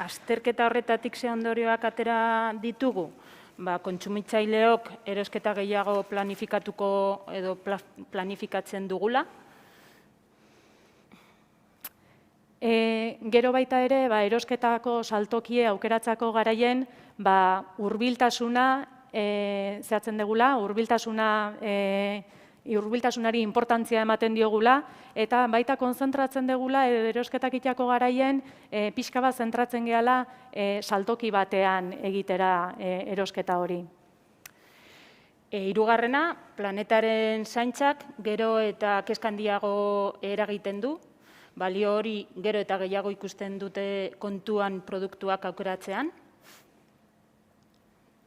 azterketa horretatik ze ondorioak atera ditugu? Kontsumitzaileok erosketa gehiago planifikatuko edo planifikatzen dugula. Gero baita ere, erosketako saltokie aukeratzako garaien hurbiltasuna zehatzen dugula, hurbiltasunari inportantzia ematen diogula, eta baita konzentratzen dugula erosketak itxako garaien pixka bat zentratzen gehala saltoki batean egitera erosketa hori. Hirugarrena, planetaren zaintzak gero eta kezkandiago eragiten du, balio hori gero eta gehiago ikusten dute kontuan produktuak aukeratzean.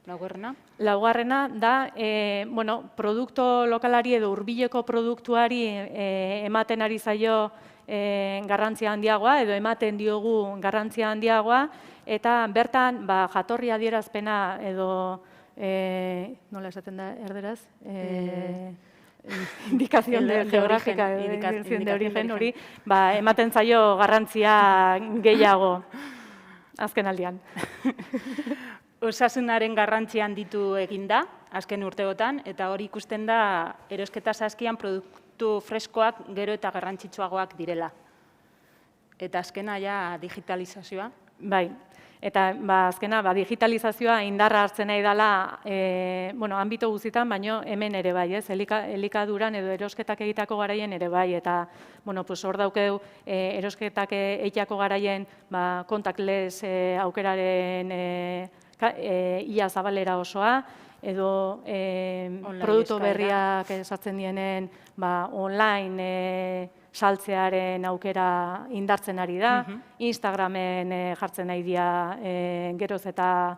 Laugarrena da, produktu lokalari edo hurbileko produktuari ematen ari zaio garrantzia handiagoa edo ematen diogu garrantzia handiagoa eta bertan jatorri adierazpena edo nola esaten da erderaz? Indikazion de geografika, indikazion de origen hori, ematen zaio garrantzia gehiago azken aldian. Osasunaren garrantzian ditu eginda, azken urteotan, eta hori ikusten da erosketa saskian produktu freskoak gero eta garrantzitsuagoak direla. Eta azkena ja digitalizazioa. Bai, eta azkena digitalizazioa indarra hartzen nahi dela, anbito guztietan, baino hemen ere bai, ez? Elikaduran edo erosketak egitako garaien ere bai, eta hor daukeu erosketak egitako garaien contactless aukeraren ia zabalera osoa, edo produktu berriak sartzen dienen online saltzearen aukera indartzen ari da, Instagramen jartzen nahi dira geroz eta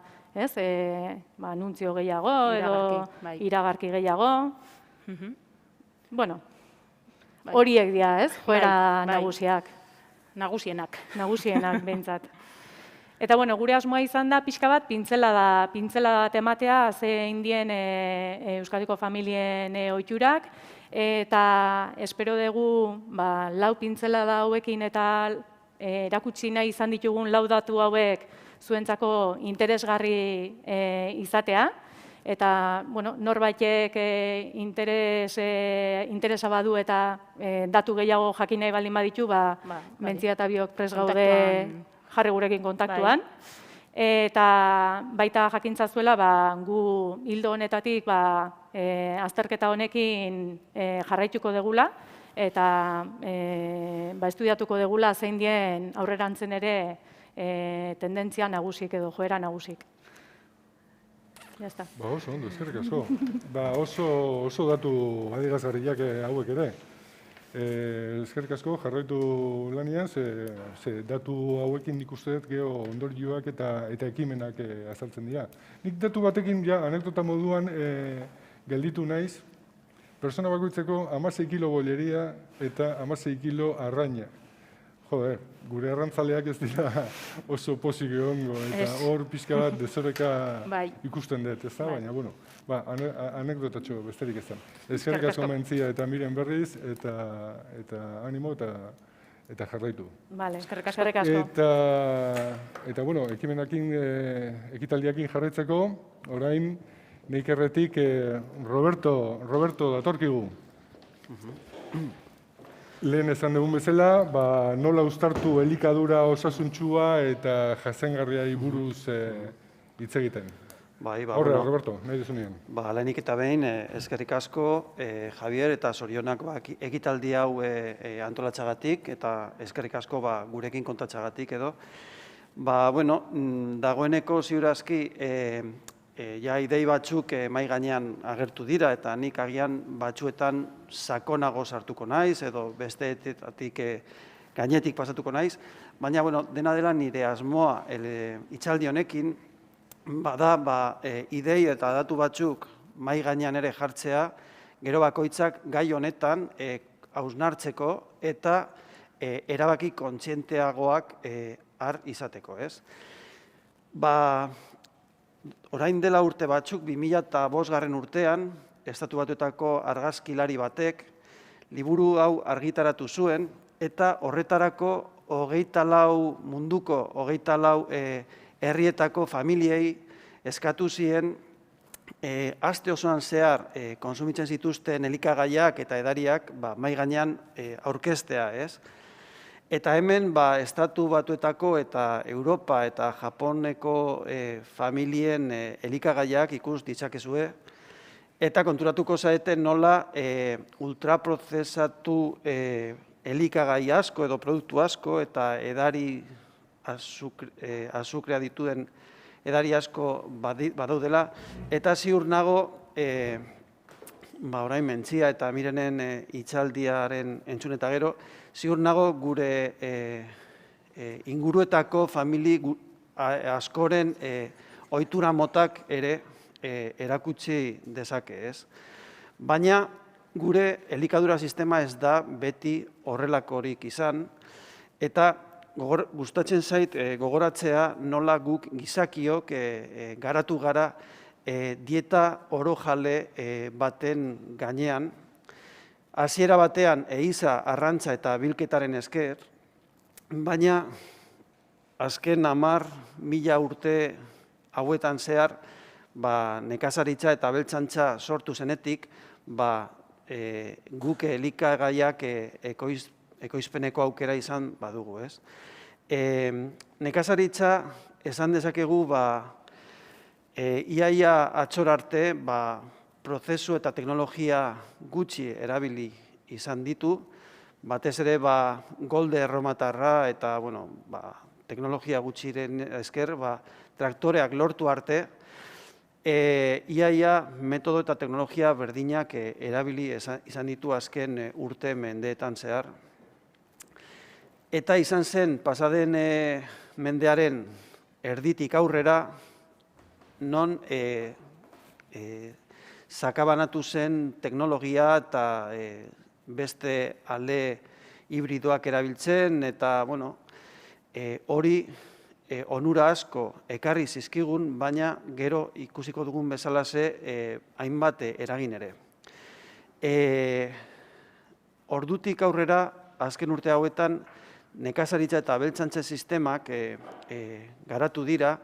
anuntzio gehiago, edo iragarki gehiago. Horiek dira, ez? Joera nagusiak. Nagusienak. Nagusienak, behintzat. Eta, gure asmoa izan da, pixka bat, pintzela bat ematea zein dien Euskadiko familien ohiturak, eta espero dugu 4 pintzelada hauekin eta erakutsi nahi izan ditugun 4 datu hauek zuentzako interesgarri izatea, eta norbaitek interesa badu eta datu gehiago jakin nahi baldin baditu, Mentzia eta biok prest gaude jarri gurekin kontaktuan. Eta baita jakintzazuela, gu hildo honetatik azterketa honekin jarraituko degula, eta estudiatuko degula zein dien aurrerantzen ere tendentzia nagusik edo joera nagusik. Oso ondo, eskerrik asko. Oso datu adierazgarriak hauek ere. Eskerrik asko, jarraitu lanian, ze datu hauekin nik uste dut geho ondorioak eta ekimenak azaltzen dira. Nik datu batekin, anekdota moduan gelditu naiz, persona bakoitzeko 16 kilo bolleria eta 16 kilo arraina. Joder, gure arrantzaleak ez dira oso pozik egongo, eta hor pixka bat desoreka ikusten dut, ez da? Baina, anekdotatxo besterik ez da. Eskerrik asko Mentzia eta Miren berriz, eta animo eta jarraitu. Eskerrik asko. Eta, ekimenakin, ekitaldiakin jarraitzeko, orain, Neikerretik Roberto datorkigu. Lehen esan dugun bezala, nola uztartu elikadura osasuntxua eta jasangarriari buruz hitz egiten. Horre, Roberto, nahi duzu nien. Lehenik eta behin, eskerrik asko, Javier eta Zorionak ekitaldi hau antolatxagatik, eta eskerrik asko gurekin kontatxagatik edo. Dagoeneko ziurazki ja idei batzuk mahai gainean agertu dira, eta nik agian batzuetan sakonago sartuko naiz, edo besteetatik gainetik pasatuko naiz, baina, bueno, dena dela nire asmoa hitzaldi honekin, bada, idei eta datu batzuk mahai gainean ere jartzea, gero bakoitzak gai honetan hausnartzeko eta erabaki kontzienteagoak har izateko, ez? Orain dela urte batzuk, 2005 urtean, Estatu Batuetako argazkilari batek liburu hau argitaratu zuen, eta horretarako munduko 24 herrietako familiei eskatu zien aste osoan zehar konsumitzen zituzten elikagaiak eta edariak mahai gainean aurkeztea, ez? Eta hemen, Estatu Batuetako eta Europa eta Japoneko familien elikagaiak ikus ditzakezue, eta konturatuko zaeten nola ultraprozesatu elikagai asko edo produktu asko eta edari azukrea dituen edari asko badaudela, eta ziur nago, orain Mentzia eta Mirenen hitzaldiaren entzun eta gero, ziur nago gure inguruetako famili askoren ohitura motak ere erakutsi dezake, ez? Baina gure elikadura sistema ez da beti horrelakorik izan, eta gustatzen zait gogoratzea nola guk gizakiok garatu gara dieta orojale baten gainean, hasiera batean ehiza, arrantza eta bilketaren esker, baina azken 10.000 urte hauetan zehar, nekazaritza eta abeltzantza sortu zenetik, guk elikagaiak ekoizpeneko aukera izan badugu, ez? Nekazaritza esan dezakegu iaia atxor arte prozesu eta teknologia gutxi erabili izan ditu, batez ere golde erromatarra eta teknologia gutxiren esker traktoreak lortu arte, iaia metodo eta teknologia berdinak erabili izan ditu azken urte mendeetan zehar. Eta izan zen pasaden mendearen erditik aurrera, non sakabanatu zen teknologia eta beste alde hibridoak erabiltzen, eta hori onura asko ekarri zizkigun, baina gero ikusiko dugun bezalaxe hainbat eragin ere. Ordutik aurrera, azken urte hauetan, nekazaritza eta abeltzantza sistemak garatu dira,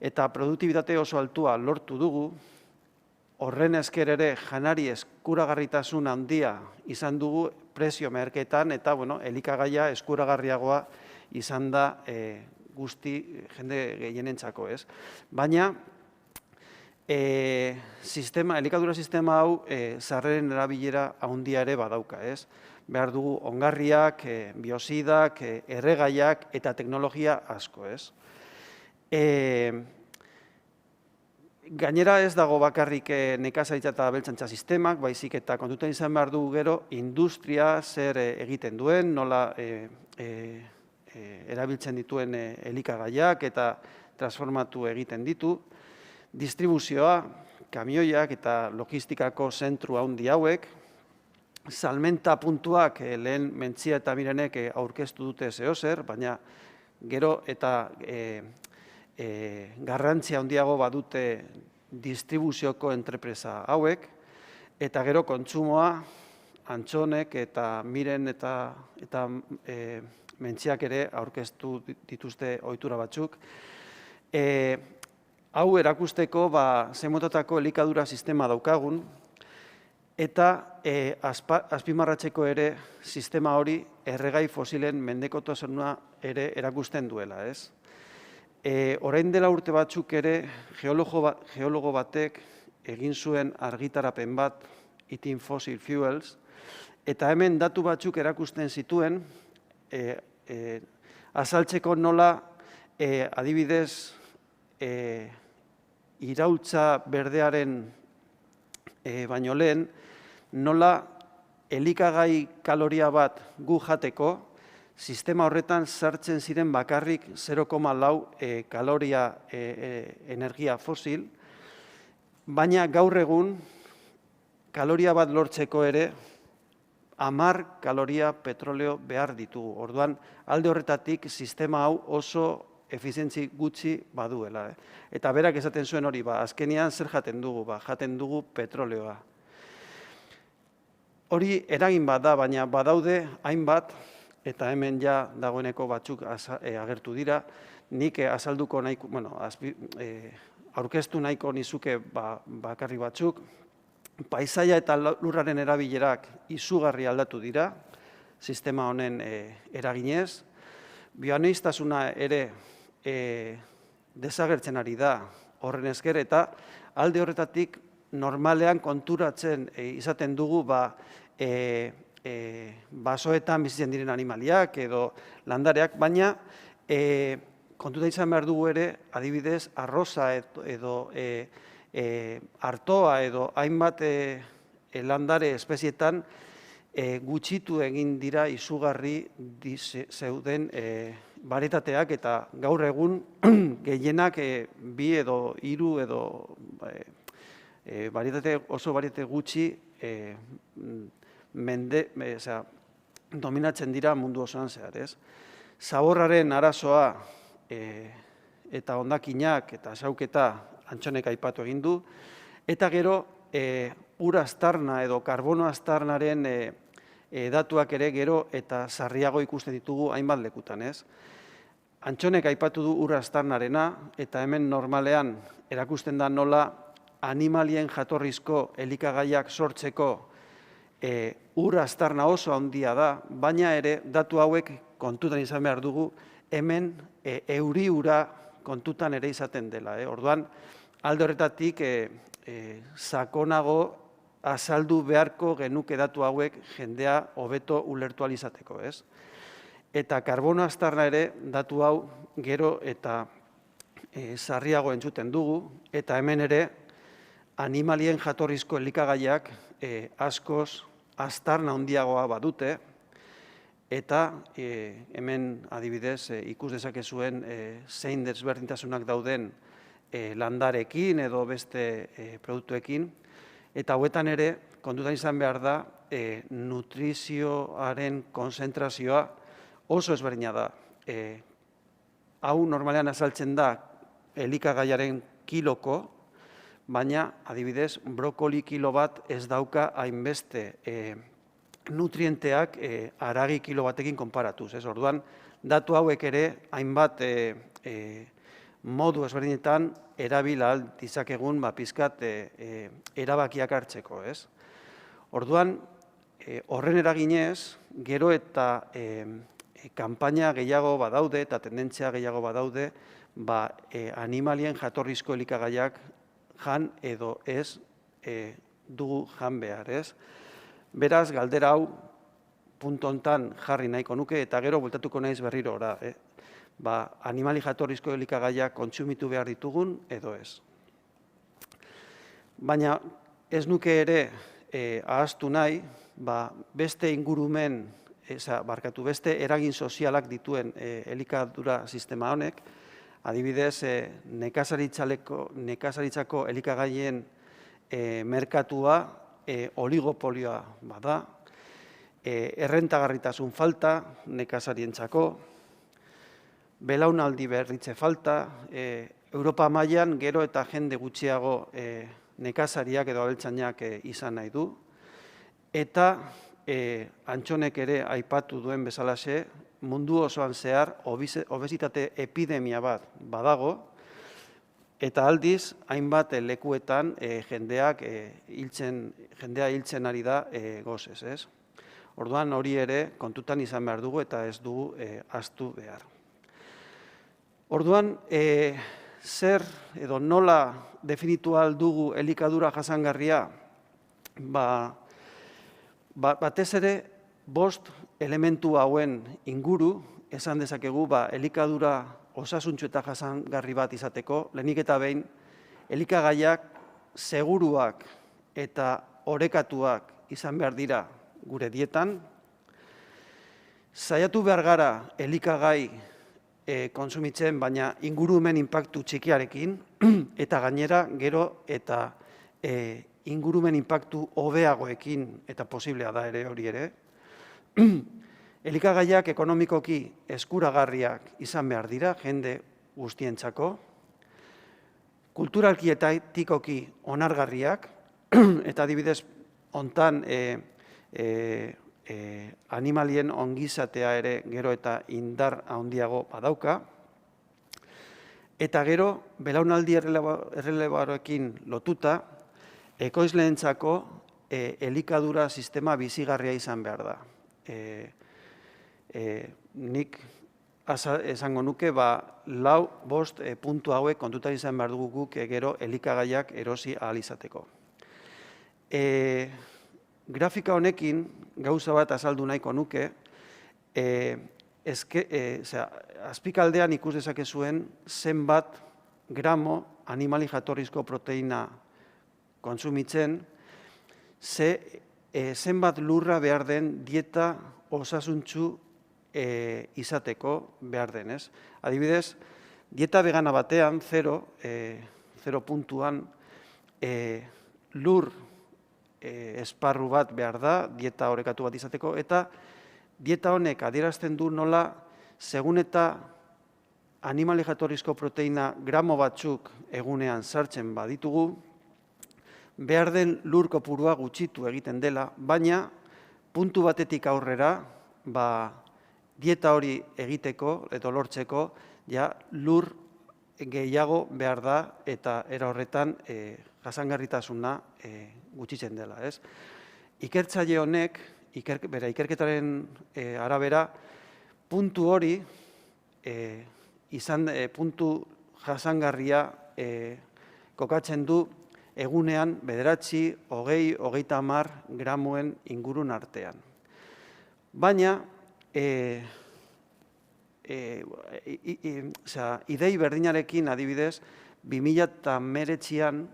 eta produktibitate oso altua lortu dugu, horren esker ere janari eskuragarritasun handia izan dugu prezio merketan, eta elikagaia eskuragarriagoa izan da guzti jende gehienentzako, ez? Baina, elikadura sistema hau sarreren erabilera handia ere badauka, ez? Behar dugu ongarriak, biosidak, erregaiak eta teknologia asko, ez? Gainera ez dago bakarrik nekazaritza eta abeltzantza sistemak, baizik eta kontutan izan behar dugu gero industria zer egiten duen, nola erabiltzen dituen elikagaiak eta transformatu egiten ditu, distribuzioa, kamioiak eta logistikako zentru handi hauek, salmenta puntuak lehen Mentzia eta Mirenek aurkeztu dute zeozer, baina gero eta garrantzia handiago badute distribuzioko entrepresa hauek, eta gero kontsumoa Antxonek eta Miren eta Mentziak ere aurkeztu dituzte ohitura batzuk. Hau erakusteko zein motatako elikadura sistema daukagun, eta azpimarratzeko ere sistema hori erregai fosilen mendekotasuna ere erakusten duela, ez? Orain dela urte batzuk ere geologo batek egin zuen argitarapen bat, Eating Fossil Fuels, eta hemen datu batzuk erakusten zituen, azaltzeko nola adibidez iraultza berdearen baino lehen, nola elikagai kaloria bat gu jateko, sistema horretan sartzen ziren bakarrik 0,4 kaloria energia fosil, baina gaur egun kaloria bat lortzeko ere 10 kaloria petroleo behar ditugu. Orduan, alde horretatik sistema hau oso efizientzi gutxi baduela. Eta berak esaten zuen hori, azkenean zer jaten dugu? Jaten dugu petroleoa. Hori eragin bat da, baina badaude hainbat, eta hemen ja dagoeneko batzuk agertu dira, nik azalduko nahiko, aurkeztu nahiko nizuke bakarri batzuk, paisaia eta lurraren erabilerak izugarri aldatu dira, sistema honen eraginez, bioaniztasuna ere desagertzen ari da horren esker, eta alde horretatik normalean konturatzen izaten dugu basoetan bizitzen diren animaliak edo landareak, baina kontuta izan behar dugu ere, adibidez, arroza edo artoa edo hainbat landare espezietan gutxitu egin dira izugarri zeuden barietateak, eta gaur egun gehienak 2 edo 3 edo oso barietate gutxi dominatzen dira mundu osoan zehar, ez? Zaborraren arazoa eta hondakinak eta xauketa Antxonek aipatu egin du, eta gero ur aztarna edo karbono aztarnaren datuak ere gero eta sarriago ikusten ditugu hainbat lekutan, ez? Antxonek aipatu du ur aztarnarena, eta hemen normalean erakusten da nola animalien jatorrizko elikagaiak sortzeko ur aztarna oso handia da, baina ere datu hauek kontutan izan behar dugu, hemen euri ura kontutan ere izaten dela. Orduan, alde horretatik sakonago azaldu beharko genuke datu hauek jendea hobeto ulertu ahal izateko, ez? Eta karbono aztarna ere datu hau gero eta sarriago entzuten dugu, eta hemen ere animalien jatorrizko elikagaiak askoz aztarna handiagoa badute, eta hemen adibidez ikus dezakezuen zein desberdintasunak dauden landarekin edo beste produktuekin, eta hauetan ere kontutan izan behar da nutrizioaren konzentrazioa oso ezberdina da. Hau normalean azaltzen da elikagaiaren kiloko, baina adibidez brokoli kilo bat ez dauka hainbeste nutrienteak haragi kilo batekin konparatuz. Orduan, datu hauek ere hainbat modu ezberdinetan erabila dizakegun pizkat erabakiak hartzeko. Orduan, horren eraginez, gero eta kanpaina gehiago badaude eta tendentzia gehiago badaude, animalien jatorrizko elikagaiak jan edo ez dugu jan behar, ez? Beraz, galdera hau puntu hontan jarri nahiko nuke, eta gero bueltatuko naiz berriro ora. Animali jatorrizko elikagaiak kontsumitu behar ditugun edo ez. Baina ez nuke ere ahaztu nahi, beste ingurumen, beste eragin sozialak dituen elikadura sistema honek, adibidez, nekazaritzako elikagaien merkatua oligopolioa bada, errentagarritasun falta nekazarientzako, belaunaldi berritze falta, Europa mailan gero eta jende gutxiago nekazariak edo abeltzainak izan nahi du, eta Antxonek ere aipatu duen bezalaxe, mundu osoan zehar obesitate epidemia bat badago, eta aldiz, hainbat lekuetan jendea hiltzen ari da gozez, ez? Orduan hori ere kontutan izan behar dugu eta ez dugu ahaztu behar. Orduan, zer edo nola definitu ahal dugu elikadura jasangarria? Batez ere, 5 elementu hauen inguru, esan dezakegu, elikadura osasuntsu eta jasangarri bat izateko, lehenik eta behin, elikagaiak seguruak eta orekatuak izan behar dira gure dietan. Saiatu behar gara elikagai kontsumitzen, baina ingurumen inpaktu txikiarekin, eta gainera gero eta ingurumen inpaktu hobeagoekin, eta posiblea da ere hori ere. Elikagaiak ekonomikoki eskuragarriak izan behar dira, jende guztientzako, kulturalki eta etikoki onargarriak, eta adibidez, hontan animalien ongizatea ere gero eta indar handiago badauka, eta gero, belaunaldi errelebaroekin lotuta, ekoizleentzako elikadura sistema bizigarria izan behar da. Nik esango nuke, 4-5 puntu hauek kontutan izan behar dugu guk gero elikagaiak erosi ahal izateko. Grafika honekin gauza bat azaldu nahiko nuke, azpikaldean ikus dezakezuen zenbat gramo animali jatorrizko proteina kontsumitzen, zenbat lurra behar den dieta osasuntsu izateko behar den, ez? Adibidez, dieta vegana batean, 0 puntuan, lur esparru bat behar da, dieta orekatu bat izateko, eta dieta honek adierazten du nola, segun eta animali jatorrizko proteina gramo batzuk egunean sartzen baditugu, behar den lur kopurua gutxitu egiten dela, baina puntu batetik aurrera, dieta hori egiteko, edo lortzeko, lur gehiago behar da, eta era horretan jasangarritasuna gutxitzen dela. Ikertzaile honek, bere ikerketaren arabera, puntu hori, puntu jasangarria kokatzen du egunean 9, 20, 30 gramoen ingurun artean. Baina, idei berdinarekin adibidez, 2019an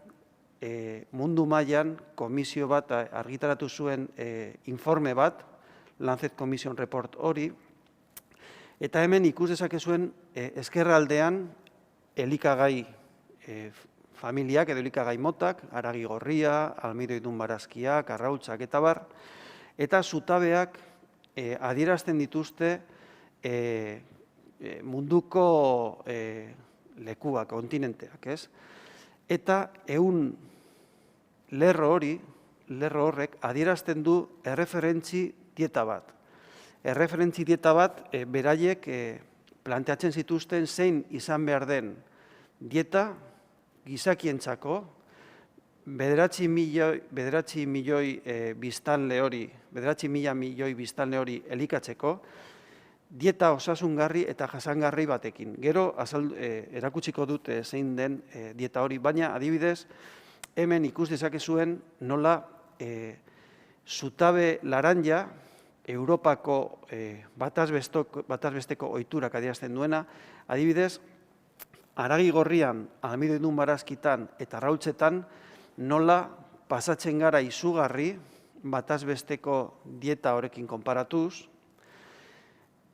mundu mailan komisio bat argitaratu zuen informe bat, Lancet Commission Report hori, eta hemen ikus dezakezuen ezkerraldean elikagai familiak edo elikagai motak, haragi gorria, almidoidun barazkiak, arrautzak eta bar, eta zutabeak adierazten dituzte munduko lekuak, kontinenteak, ez? Eta lerro horrek adierazten du erreferentzi dieta bat. Erreferentzi dieta bat beraiek planteatzen zituzten zein izan behar den dieta gizakientzako 9 milioi biztanle hori elikatzeko, dieta osasungarri eta jasangarri batekin. Gero erakutsiko dut zein den dieta hori, baina adibidez, hemen ikus dezakezuen nola zutabe laranja, Europako batazbesteko ohiturak adierazten duena, adibidez, haragi gorrian, almidoidun barazkitan eta arrautzetan nola pasatzen gara izugarri batazbesteko dieta horrekin konparatuz,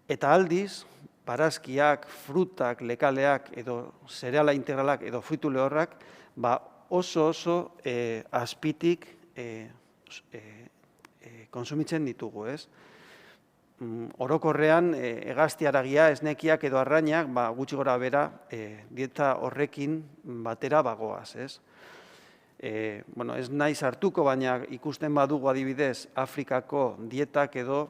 eta aldiz, barazkiak, frutak, lekaleak edo zereala integralak edo fruitu lehorrak oso azpitik konsumitzen ditugu, ez? Orokorrean, hegazti haragia, esnekiak edo arrainak, gutxi gora bera, dieta horrekin batera bagoaz, ez? Ez naiz hartuko, baina ikusten badugu adibidez, Afrikako dietak edo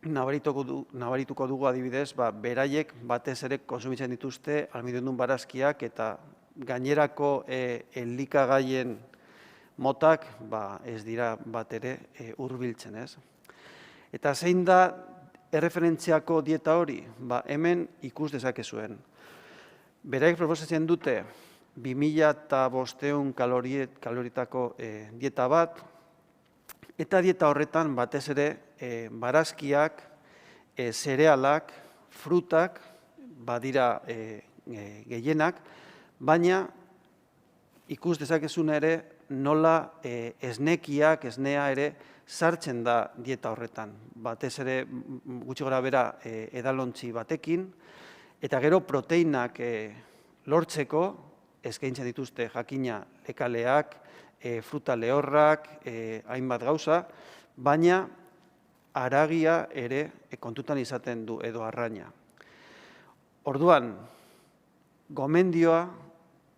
nabarituko dugu adibidez, beraiek batez ere konsumitzen dituzte almidoidun barazkiak eta gainerako elikagaien motak ez dira bat ere hurbiltzen, ez? Eta zein da erreferentziako dieta hori? Hemen ikus dezakezuen. Beraiek proposatzen dute 2500 kaloritako dieta bat, eta dieta horretan batez ere barazkiak, zerealak, frutak badira gehienak, baina ikus dezakezun ere nola esnekiak, esnea ere sartzen da dieta horretan. Batez ere gutxi gora bera edalontzi batekin, eta gero proteinak lortzeko eskaintzen dituzte jakina lekaleak, fruta lehorrak, hainbat gauza, baina haragia ere kontutan izaten du edo arraina. Orduan, gomendioa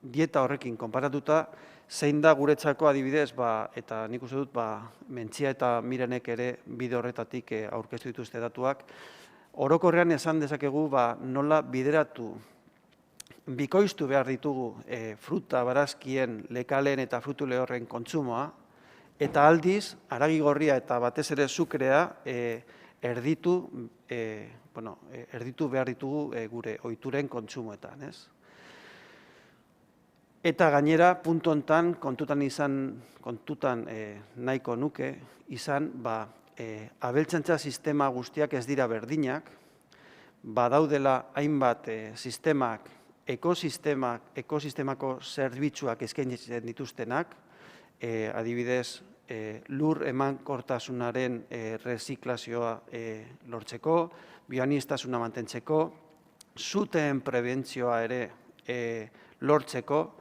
dieta horrekin konparatuta, zein da guretzako adibidez, eta nik uste dut, Mentzia eta Mirenek ere bide horretatik aurkeztu dituzte datuak, orokorrean esan dezakegu nola bideratu, bikoiztu behar ditugu fruta, barazkien, lekalen eta frutu lehorren kontsumoa, eta aldiz, haragi gorria eta batez ere sukrea erditu behar ditugu gure ohituren kontsumoetan, ez? Eta gainera, puntu hontan, kontutan nahiko nuke, izan, abeltzaintza sistema guztiak ez dira berdinak, badaudela hainbat sistemak, ekosistemako zerbitzuak eskaintzen dituztenak, adibidez, lur emankortasunaren reziklazioa lortzeko, bioaniztasuna mantentzeko, suteen prebentzioa ere lortzeko,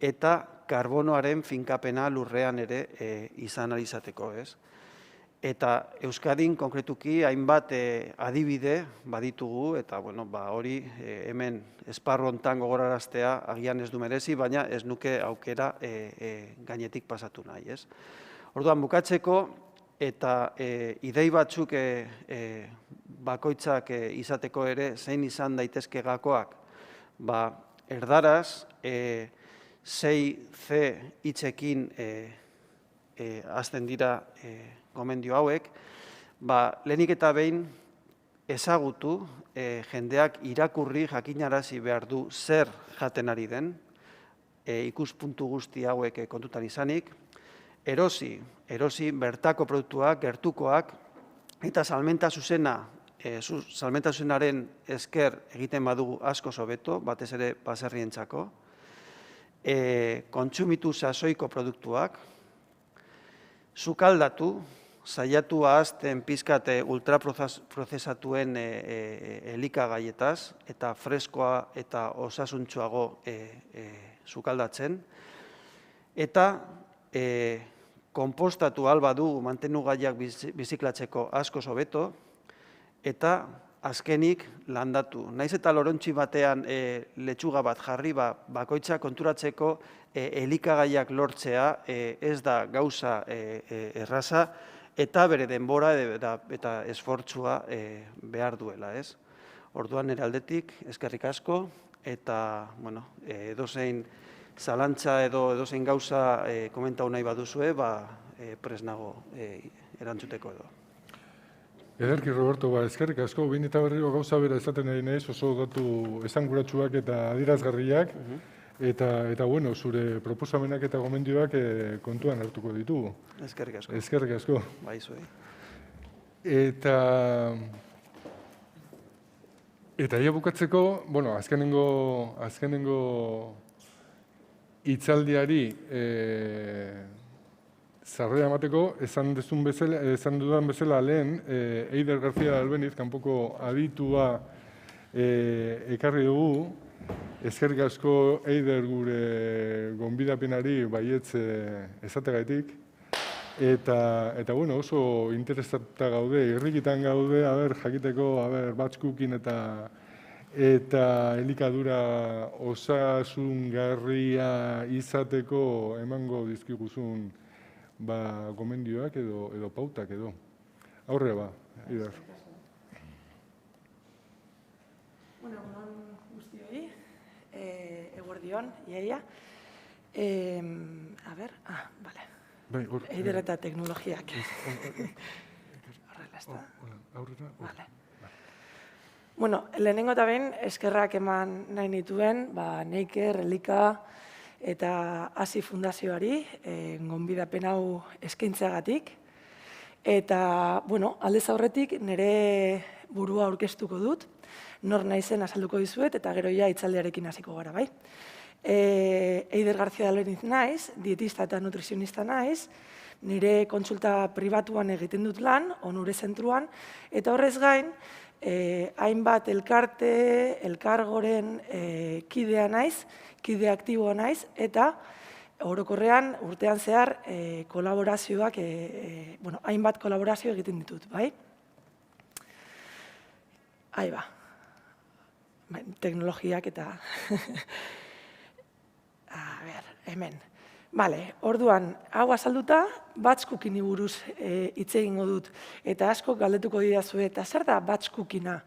eta karbonoaren finkapena lurrean ere izan ahal izateko, ez? Eta Euskadin konkretuki hainbat adibide baditugu, eta hori hemen esparru hontan gogoraraztea agian ez du merezi, baina ez nuke aukera gainetik pasatu nahi, ez? Orduan bukatzeko eta idei batzuk bakoitzak izateko ere zein izan daitezke gakoak, erdaraz, 6C hitzekin hasten dira gomendio hauek, lehenik eta behin ezagutu, jendeak irakurri jakinarazi behar du zer jaten ari den, ikuspuntu guzti hauek kontutan izanik, erosi bertako produktuak, gertukoak, eta salmenta zuzenaren esker egiten badugu asko hobeto, batez ere baserrientzako, kontsumitu sasoiko produktuak, sukaldatu, saiatu ahazten pizkate ultraprozesatuen elikagaietaz, eta freskoa eta osasuntsuago sukaldatzen, eta konpostatu alba du mantenugaiak biziklatzeko asko hobeto, eta azkenik landatu. Naiz eta lorontzi batean letxuga bat jarri, bakoitza konturatzeko elikagaiak lortzea ez da gauza erraza, eta bere denbora eta esfortzua behar duela, ez? Orduan nire aldetik, eskerrik asko, eta edozein zalantza edo edozein gauza komentau nahi baduzue, prest nago erantzuteko edo. Ederki, Roberto, eskerrik asko, behin eta berriro gauza bera esaten nahi naiz, oso datu esanguratsuak eta adierazgarriak, eta zure proposamenak eta gomendioak kontuan hartuko ditugu. Eskerrik asko. Eskerrik asko. Bai, zuei. Eta ia bukatzeko, azkenengo hitzaldiari zarrea emateko, esan dudan bezala lehen, Eider García Albeniz, kanpoko aditua ekarri dugu. Eskerrik asko Eider gure gonbidapenari baietz esategaitik. Eta oso interesatuta gaude, irrikitan gaude, jakiteko, batzkukin eta elikadura osasungarria izateko emango dizkiguzun gomendioak edo pautak edo. Aurrera Eider. Egunon guztioi, eguerdion, iaia. Eider eta teknologiak. Horrela, ez da? Aurrera. Lehenengo eta behin, eskerrak eman nahi nituen, Neiker, Elika eta Hasi Fundazioari, gonbidapen hau eskaintzeagatik. Eta, aldez aurretik, nire burua aurkeztuko dut, nor naizen azalduko dizuet, eta gero ja hitzaldiarekin hasiko gara, bai. Eider García Leniz naiz, dietista eta nutrizionista naiz, nire kontsulta pribatuan egiten dut lan, Onure zentruan, eta horrez gain, hainbat elkarte, elkargoren kidea naiz, kide aktiboa naiz, eta orokorrean urtean zehar kolaborazioak, hainbat kolaborazio egiten ditut, bai? Ba, teknologiak eta... hemen. Orduan, hau azalduta, batch cookini buruz hitz egingo dut. Eta asko galdetuko didazue, eta zer da batch cookina?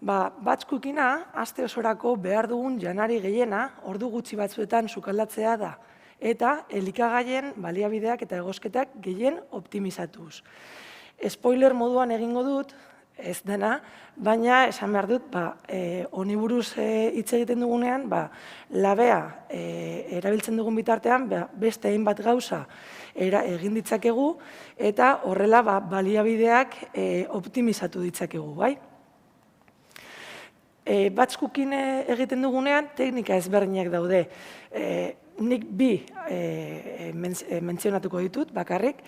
Batch cookina, aste osorako behar dugun janari gehiena, ordu gutxi batzuetan sukaldatzea da. Eta elikagaien baliabideak eta egosketak gehien optimizatuz. Spoiler moduan egingo dut, ez dena, baina esan behar dut, honi buruz hitz egiten dugunean, labea erabiltzen dugun bitartean, beste hainbat gauza egin ditzakegu, eta horrela baliabideak optimizatu ditzakegu, bai? Batch cooking egiten dugunean, teknika ezberdinak daude. Nik bi mentzionatuko ditut, bakarrik,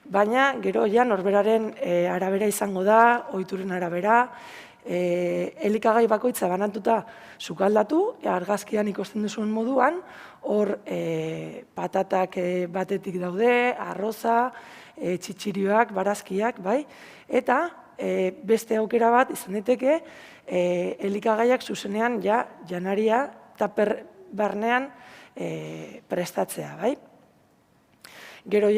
baina gero ja norberaren arabera izango da, ohituren arabera, elikagai bakoitza banatuta sukaldatu, argazkian ikusten duzuen moduan, hor patatak batetik daude, arroza, txitxirioak, barazkiak, bai, eta beste aukera bat izan daiteke elikagaiak zuzenean janaria taper barnean prestatzea, bai? Gero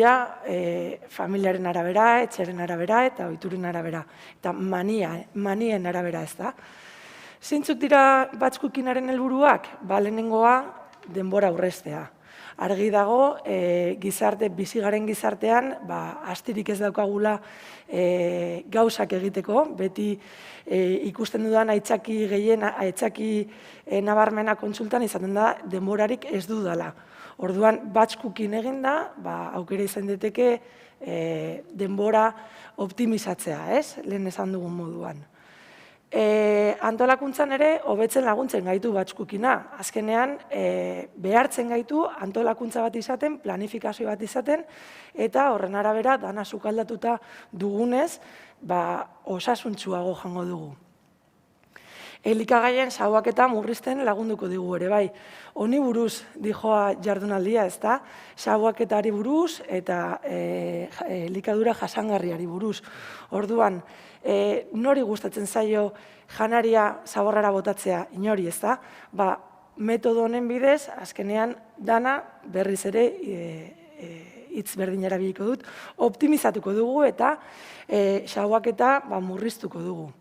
familiaren arabera, etxeren arabera eta ohituren arabera. Eta manien arabera ez da. Zeintzuk dira batch cookingaren helburuak? Lehenengoa, denbora aurreztea. Argi dago, bizi garen gizartean, astirik ez daukagula gauzak egiteko, beti ikusten dudan aitzaki nabarmena kontsultan izaten da denborarik ez dudala. Orduan, batch cooking egin da, aukera izan daiteke denbora optimizatzea, ez? Lehen esan dugun moduan. Antolakuntzan ere, hobetzen laguntzen gaitu batch cookinga. Azkenean, behartzen gaitu antolakuntza bat izaten, planifikazio bat izaten, eta horren arabera, dana sukaldatuta dugunez, osasuntsuago jango dugu. Elikagaien xauaketa murrizten lagunduko digu ere, bai. Honi buruz dijoa jardunaldia, ez da? Xauaketari buruz eta elikadura jasangarriari buruz. Orduan, nori gustatzen zaio janaria zaborrara botatzea, inori, ez da? Metodo honen bidez, azkenean dana berriz ere hitz berdin erabiliko dut, optimizatuko dugu eta xauaketa murriztuko dugu.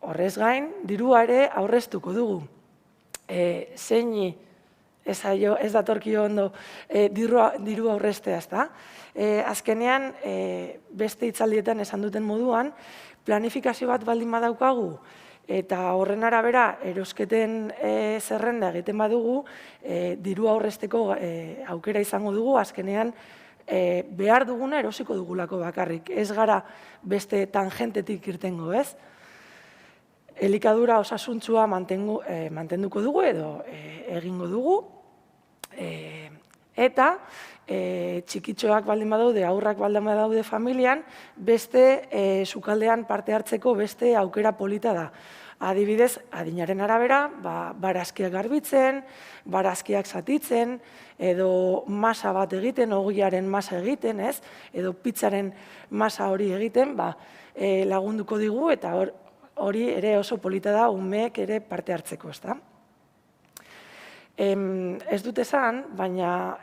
Horrez gain, dirua ere aurreztuko dugu. Zeini ez datorkio ondo dirua aurreztea, ez da? Azkenean, beste hitzaldietan esan duten moduan, planifikazio bat baldin badaukagu, eta horren arabera erosketen zerrenda egiten badugu, dirua aurrezteko aukera izango dugu, azkenean behar duguna erosiko dugulako bakarrik. Ez gara beste tangentetik irtengo, ez? Elikadura osasuntsua mantenduko dugu edo egingo dugu, eta txikitxoak baldin badaude, haurrak baldin badaude familian, beste sukaldean parte hartzeko beste aukera polita da. Adibidez, adinaren arabera, barazkiak garbitzen, barazkiak zatitzen, edo masa bat egiten, ogiaren masa egiten, ez? Edo pizzaren masa hori egiten, lagunduko digu, eta hori ere oso polita da, umeek ere parte hartzeko, ez da? Ez dut esan, baina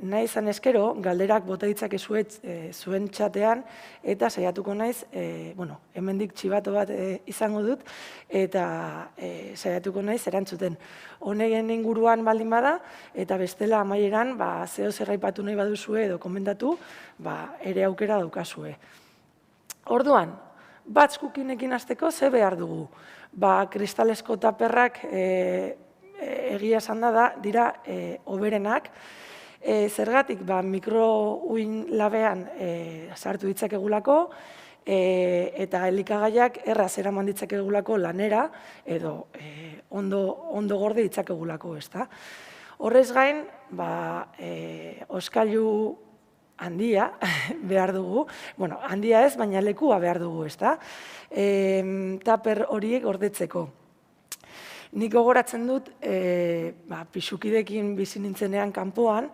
nahi izan eskero, galderak bota ditzakezue zuen txatean, eta saiatuko naiz, hemendik txibato bat izango dut, eta saiatuko naiz erantzuten. Honegen inguruan baldin bada, eta bestela amaieran, zeo zerraipatu nahi baduzue edo komentatu, ere aukera daukazue. Orduan, batch cookingekin hasteko ze behar dugu? Kristalesko taperrak egia esan dira hoberenak. Zergatik, mikrouin labean sartu ditzakegulako, eta elikagaiak erraz eraman ditzakegulako lanera edo ondo gorde ditzakegulako, ezta. Horrez gain, oskailu handia behar dugu, bueno, handia ez, baina lekua behar dugu, ezta, taper horiek gordetzeko. Nik gogoratzen dut, pixukidekin bizi nintzenean kanpoan,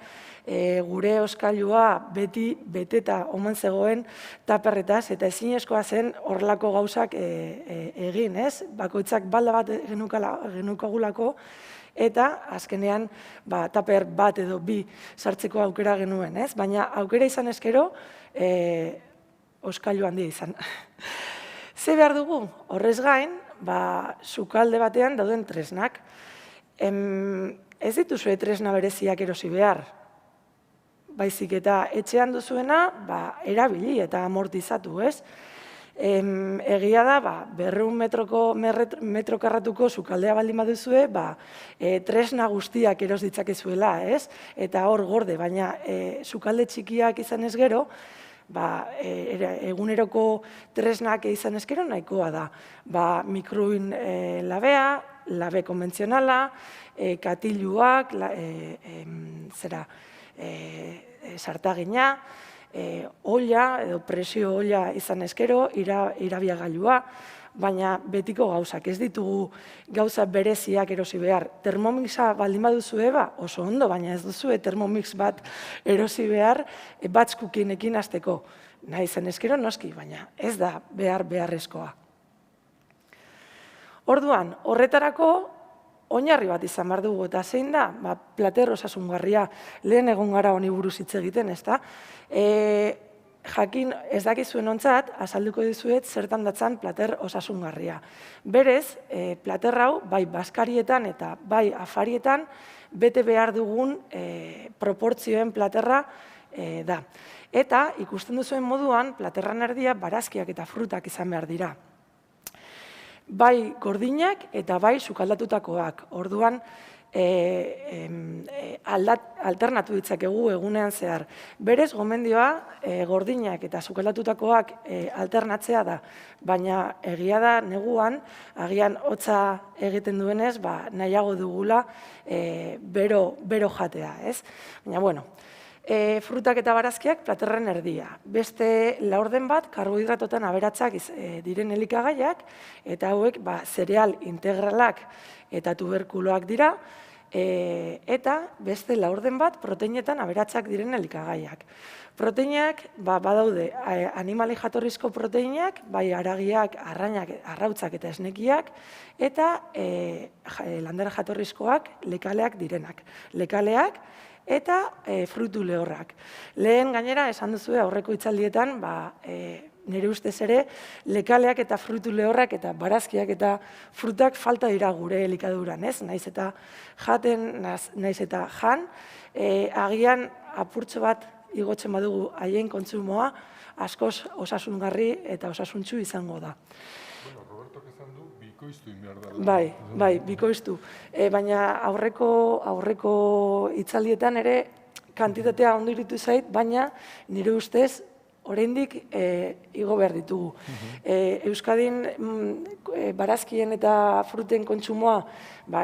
gure oskailua beti beteta omen zegoen taperretaz, eta ezinezkoa zen horrelako gauzak egin, ez? Bakoitzak balda bat genukagulako, eta azkenean taper bat edo bi sartzeko aukera genuen, ez? Baina aukera izan ezkero, oskailu handia izan. Ze behar dugu? Horrez gain, sukalde batean dauden tresnak. Ez dituzue tresna bereziak erosi behar. Baizik eta etxean duzuena erabili eta amortizatu, ez? Egia da, 200 metro karratuko sukaldea baldin baduzue, tresna guztiak eros ditzakezuela, ez? Eta hor gorde, baina sukalde txikiak izan ez gero, eguneroko tresnak izan ez gero nahikoa da. Mikroin labea, labe konbentzionala, katiluak, sartagina, olla edo presio olla izan ezkero, irabiagailua, baina betiko gauzak, ez ditugu gauza bereziak erosi behar. Thermomixa baldin baduzue, oso ondo, baina ez duzue Thermomix bat erosi behar batch cookingekin hasteko. Nahi zen ezkero noski, baina ez da beharrezkoa. Orduan, horretarako oinarri bat izan behar dugu, eta zein da? Plater osasungarria, lehen egon gara honi buruz hitz egiten, ez da? Jakin ez dakizuen ontzat, azalduko dizuet zertan datzan plater osasungarria. Berez, plater hau, bai bazkarietan eta bai afarietan, bete behar dugun proportzioen platerra da. Eta, ikusten duzuen moduan, platerran erdia barazkiak eta frutak izan behar dira. Bai gordinak eta bai sukaldatutakoak. Orduan, alternatu ditzakegu egunean zehar. Berez, gomendioa, gordinak eta sukaldatutakoak alternatzea da, baina egia da neguan, agian hotza egiten duenez, nahiago dugula bero jatea, ez? Baina, bueno, frutak eta barazkiak platerren erdia. Beste laurden bat, karbohidratotan aberatsak diren elikagaiak, eta hauek zereal integralak eta tuberkuloak dira, eta beste laurden bat proteinetan aberatsak diren elikagaiak. Proteinak badaude animali jatorrizko proteinak, bai haragiak, arrainak, arrautzak eta esnekiak, eta landare jatorrizkoak lekaleak direnak. Lekaleak eta frutu lehorrak. Lehen gainera, esan duzue aurreko hitzaldietan, nire ustez ere, lekaleak eta frutu lehorrak eta barazkiak eta frutak falta dira gure elikaduran, ez? Naiz eta jaten, naiz eta jan, agian apurtxo bat igotzen badugu haien kontsumoa, askoz osasungarri eta osasuntsu izango da. Bueno, Robertok esan du, bikoiztu inbehar da. Bai, bikoiztu. Baina aurreko hitzaldietan ere kantitatea ondo iritu zait, baina nire ustez oraindik igo behar ditugu. Euskadin barazkien eta fruten kontsumoa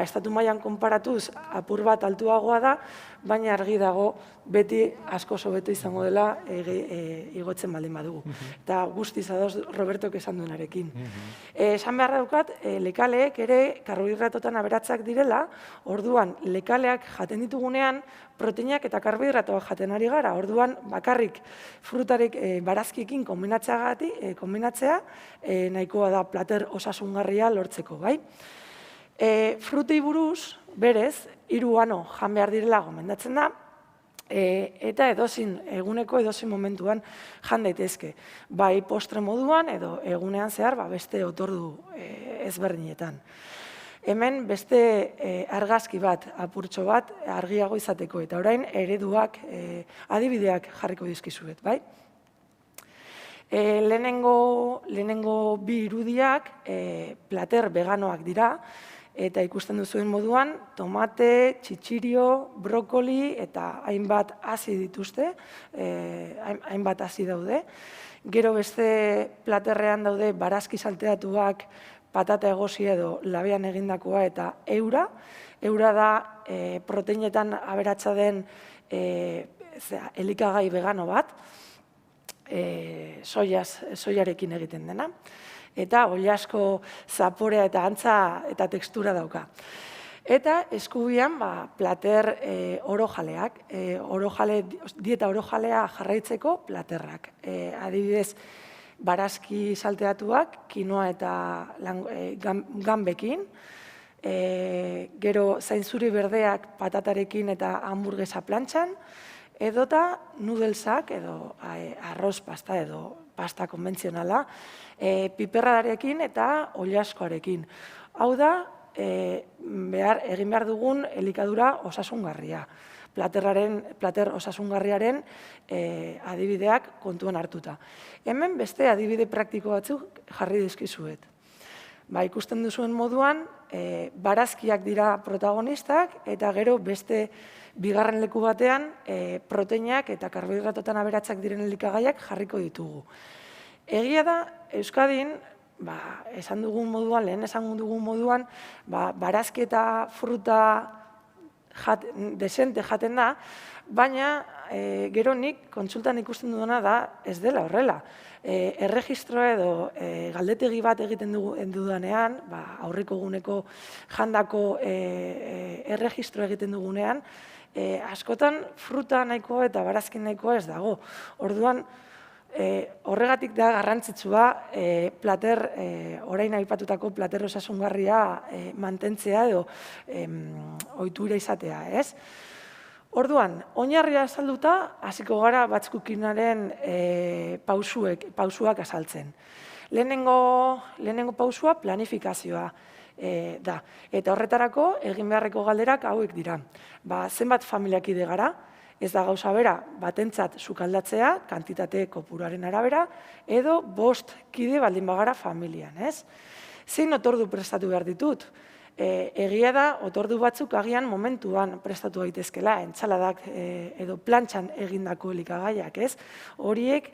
estatu mailan konparatuz apur bat altuagoa da, baina argi dago beti asko hobeto izango dela igotzen baldin badugu. Eta guztiz adoz Robertok esan duenarekin. Esan behar daukat, lekaleek ere karbohidratotan aberatsak direla, orduan lekaleak jaten ditugunean proteinak eta karbohidratoak jaten ari gara, orduan bakarrik frutarek barazkiekin kombinatzea nahikoa da plater osasungarria lortzeko, bai? Frutei buruz, berez, 3 ano jan behar direla gomendatzen da, eta eguneko edozin momentuan jan daitezke. Bai postre moduan edo egunean zehar beste otordu ezberdinetan. Hemen beste argazki bat, apurtxo bat, argiago izateko, eta orain ereduak, adibideak jarriko dizkizuet, bai? Lehenengo bi irudiak plater veganoak dira, Eta ikusten duzuen moduan, tomate, txitxirio, brokoli eta hainbat hasi dituzte, hainbat hasi daude. Gero beste platerrean daude barazki salteatuak, patata egosi edo labean egindakoa eta eura. Eura da proteinetan aberatsa den elikagai vegano bat, soiarekin egiten dena. Eta oliasko zaporea eta antza eta tekstura dauka. Eta eskubian plater orojaleak, dieta orojalea jarraitzeko platerrak. Adibidez, barazki salteatuak, kinoa eta ganbekin, gero zainzuri berdeak patatarekin eta hamburguesa plantxan, edota nudelsak edo arroz pasta edo pasta konbentzionala, piperrarekin eta oliaskoarekin. Hau da, egin behar dugun elikadura osasungarria. Plater osasungarriaren adibideak kontuan hartuta. Hemen beste adibide praktiko batzuk jarri dizkizuet. Ikusten duzuen moduan, barazkiak dira protagonistak eta gero beste bigarren leku batean proteinak eta karbohidratotan aberatsak diren elikagaiak jarriko ditugu. Egia da, Euskadin, esan dugun moduan, lehen esan dugun moduan, barazki eta fruta desente jaten da, baina gero nik kontsultan ikusten dudana da ez dela horrela. Erregistroa edo galdetegi bat egiten dudanean, aurreko eguneko jandako erregistroa egiten dugunean, askotan fruta nahikoa eta barazki nahikoa ez dago. Orduan, horregatik da garrantzitsua plater, orain aipatutako plater osasungarria mantentzea edo ohitura izatea, ez? Orduan, oinarria azalduta, hasiko gara batzkukinaren pausuak azaltzen. Lehenengo pausua planifikazioa da. Eta horretarako, egin beharreko galderak hauek dira. Zenbat familiakide gara, ez da gauza bera, batentzat sukaldatzea, kantitate kopuruaren arabera, edo 5 kide baldin bagara familian, ez? Zein otordu prestatu behar ditut? Egia da, otordu batzuk agian momentuan prestatu daitezkela, entzaladak edo plantxan egindako elikagaiak, ez? Horiek,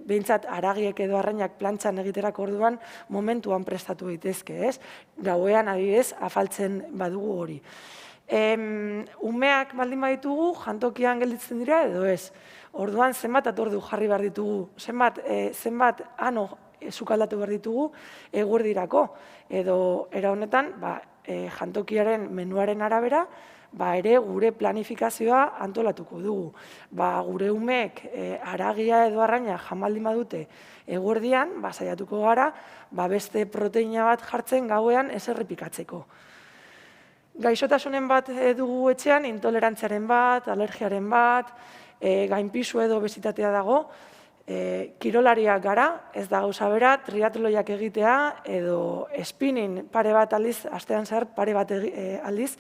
behintzat haragiek edo arrainak plantxan egiterako orduan momentuan prestatu daitezke, ez? Gauean adibidez afaltzen badugu hori. Umeak baldin baditugu, jantokian gelditzen dira edo ez. Orduan zenbat atordu jarri behar ditugu, zenbat ano sukaldatu behar ditugu eguerdirako. Edo era honetan, jantokiaren menuaren arabera, ere gure planifikazioa antolatuko dugu. Gure umeek haragia edo arraina jamaldin badute eguerdian, saiatuko gara, beste proteina bat jartzen gauean ez errepikatzeko. Gaixotasunen bat dugu etxean, intolerantziaren bat, alergiaren bat, gainpisu edo obesitatea dago, kirolariak gara, ez da gauza bera, triatloiak egitea edo spinning pare bat aldiz, astean zehar pare bat aldiz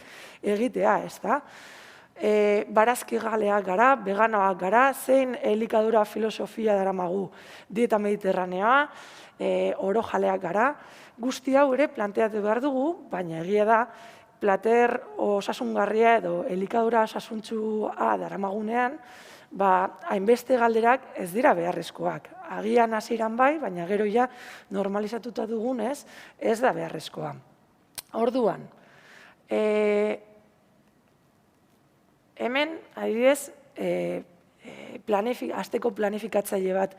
egitea, ez da? Barazki galeak gara, veganoak gara, zein elikadura filosofia daramagu, dieta mediterranea, orojaleak gara, guzti hau ere planteatu behar dugu, baina egia da, plater osasungarria edo elikadura osasuntsua daramagunean, hainbeste galderak ez dira beharrezkoak. Agian hasieran bai, baina gero ja normalizatuta dugunez, ez da beharrezkoa. Orduan, hemen, adibidez, asteko planifikatzaile bat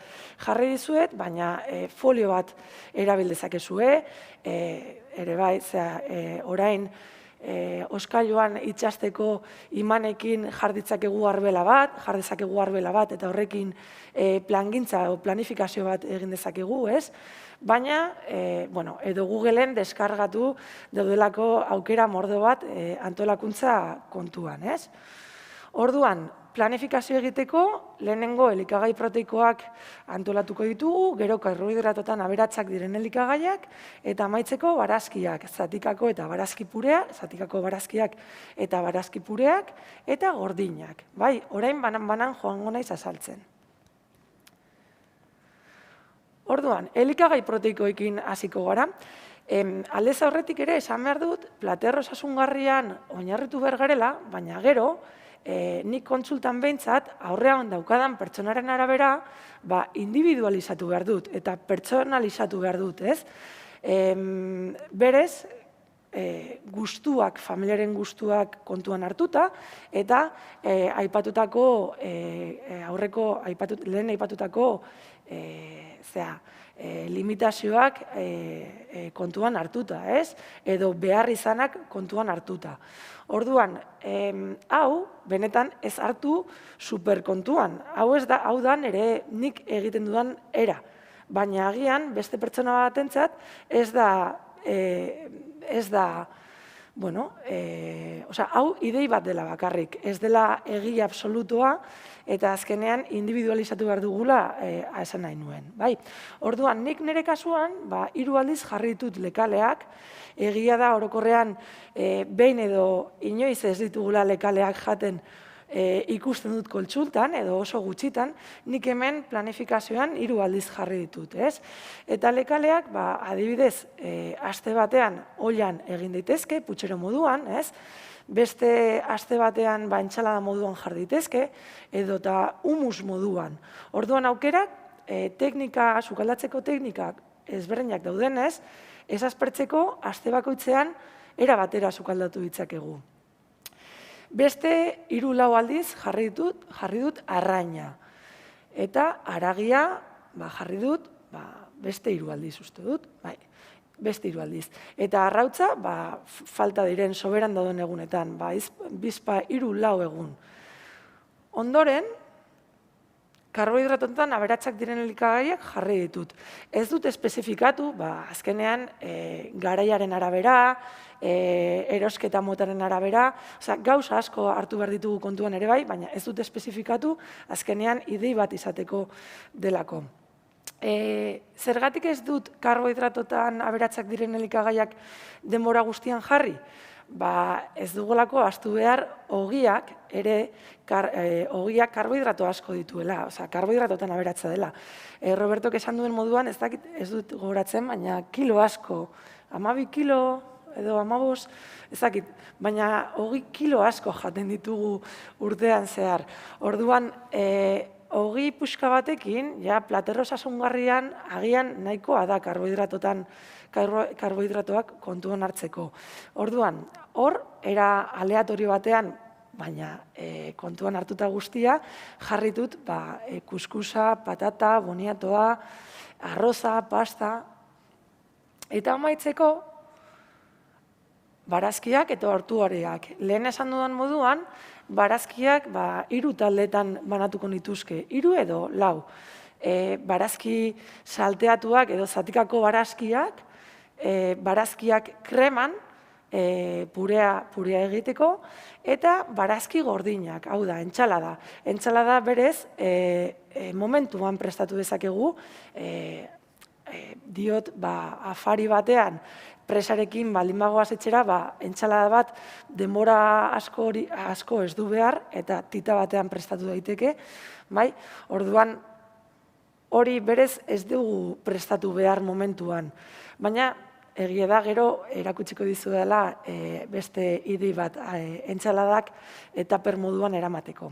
jarri dizuet, baina folio bat erabil dezakezue, ere bai, orain, oskailuan itxasteko imanekin jardezakegu arbela bat, eta horrekin plangintza o planifikazio bat egin dezakegu, ez? Baina, edo Googleen deskargatu daudelako aukera mordo bat antolakuntza kontuan, ez? Orduan, planifikazio egiteko, lehenengo elikagai proteikoak antolatuko ditugu, gero karbohidratotan aberatsak diren elikagaiak, eta amaitzeko barazkiak, zatikako eta barazki purea, zatikako barazkiak eta barazki pureak, eta gordinak. Bai, orain banan-banan joango naiz azaltzen. Orduan, elikagai proteikoekin hasiko gara, Aldez aurretik ere, esan behar dut, plater osasungarrian oinarritu behar garela, baina gero, nik kontsultan behintzat, aurrean daukadan pertsonaren arabera, individualizatu behar dut, eta pertsonalizatu behar dut, ez? Berez, gustuak, familiaren gustuak kontuan hartuta, eta lehen aipatutako limitazioak kontuan hartuta, ez? Edo behar izanak kontuan hartuta. Orduan, hau, benetan ez hartu superkontuan. Hau da nire nik egiten dudan era. Baina agian, beste pertsona batentzat, ez da, hau idei bat dela bakarrik, ez dela egia absolutoa, eta azkenean individualizatu behar dugula esan nahi nuen. Orduan, nik nire kasuan, 3 aldiz jarri ditut lekaleak, egia da orokorrean behin edo inoiz ez ditugula lekaleak jaten ikusten dut kontsultan, edo oso gutxitan, nik hemen planifikazioan 3 aldiz jarri ditut, ez? Eta lekaleak, adibidez, aste batean oilan egin daitezke, putxero moduan, ez? Beste aste batean entsalada moduan jar daitezke, edo eta humus moduan. Orduan aukerak, sukaldatzeko teknikak ezberdinak daudenez, ez aspertzeko aste bakoitzean era batera sukaldatu ditzakegu. Beste 3-4 aldiz jarri dut arraina. Eta haragia jarri dut beste 3 aldiz uste dut, beste 3 aldiz. Eta arrautza falta diren soberan dauden egunetan, bizpa 3-4 egun. Ondoren, karbohidratoetan aberatsak diren elikagaiak jarri ditut. Ez dut espezifikatu, azkenean garaiaren arabera, erosketa motaren arabera, gauza asko hartu behar ditugu kontuan ere bai, baina ez dut espezifikatu, azkenean idei bat izateko delako. Zergatik ez dut karbohidratoetan aberatsak diren elikagaiak denbora guztian jarri? Ez dugulako ahaztu behar ogiak karbohidrato asko dituela, karbohidratoetan aberatsa dela. Robertok esan duen moduan, ez dut gogoratzen, baina kilo asko, 12 kilo edo 15, baina 20 kilo asko jaten ditugu urtean zehar. Orduan, 20 puxka batekin, plater osasungarrian agian nahikoa da karbohidratoak kontuan hartzeko. Orduan, hor, era aleatorio batean, baina kontuan hartuta guztia, jarritut kuskusa, patata, boniatoa, arroza, pasta, eta amaitzeko, barazkiak eta hortuareak. Lehen esan dudan moduan, barazkiak 3 taldetan banatuko nituzke, 3 edo 4. Barazki salteatuak edo zatikako barazkiak, barazkiak kreman, purea egiteko, eta barazki gordinak, hau da, entsalada. Entsalada berez, momentuan prestatu dezakegu, diot, afari batean, presarekin baldin bagoaz etxera, entsalada bat denbora asko ez du behar, eta tita batean prestatu daiteke, orduan hori berez ez dugu prestatu behar momentuan. Baina, egia da gero erakutsiko dizu dela beste idei bat entsaladak eta moduan eramateko.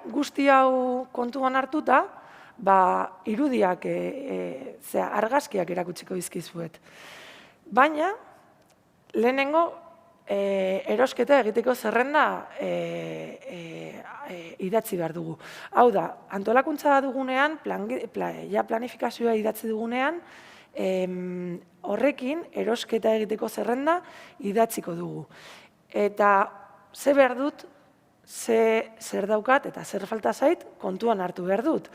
Guzti hau kontuan hartuta, irudiak, argazkiak erakutsiko dizkizuet. Baina, lehenengo erosketa egiteko zerrenda idatzi behar dugu. Hau da, antolakuntza dugunean, planifikazioa idatzi dugunean, horrekin erosketa egiteko zerrenda idatziko dugu. Eta ze behar dut, zer daukat eta zer falta zait kontuan hartu behar dut.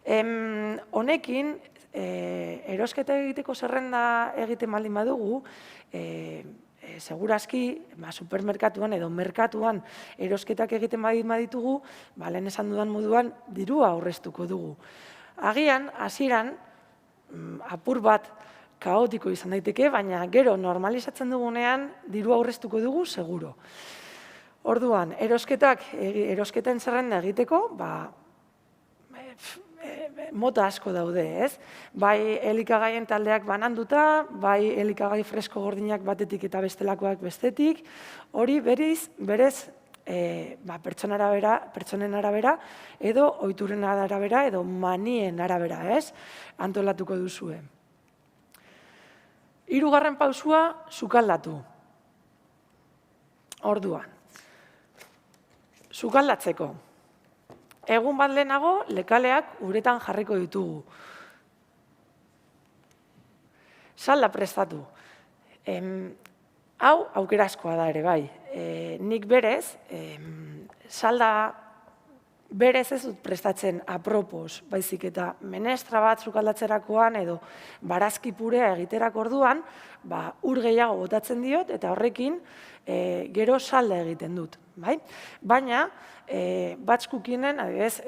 Honekin, erosketa egiteko zerrenda egiten baldin badugu, segurazki, supermerkatuan edo merkatuan erosketak egiten baldin baditugu, lehen esan dudan moduan, dirua aurreztuko dugu. Agian, hasieran, apur bat kaotiko izan daiteke, baina gero normalizatzen dugunean, dirua aurreztuko dugu, seguro. Orduan, erosketen zerrenda egiteko, mota asko daude, ez? Bai elikagaien taldeak bananduta, bai elikagai fresko gordinak batetik eta bestelakoak bestetik, hori berez pertsonen arabera, edo ohituren arabera, edo manien arabera, ez? Antolatuko duzue. Hirugarren pausua, sukaldatu. Orduan, sukaldatzeko. Egun bat lehenago, lekaleak uretan jarriko ditugu. Salda prestatu. Hau, aukera askoa da ere, bai. Nik berez, salda berez ez dut prestatzen apropos, baizik eta menestra bat sukaldatzerakoan edo barazki purea egiterako orduan, ur gehiago botatzen diot eta horrekin gero salda egiten dut. Baina, batch cookingen, adibidez,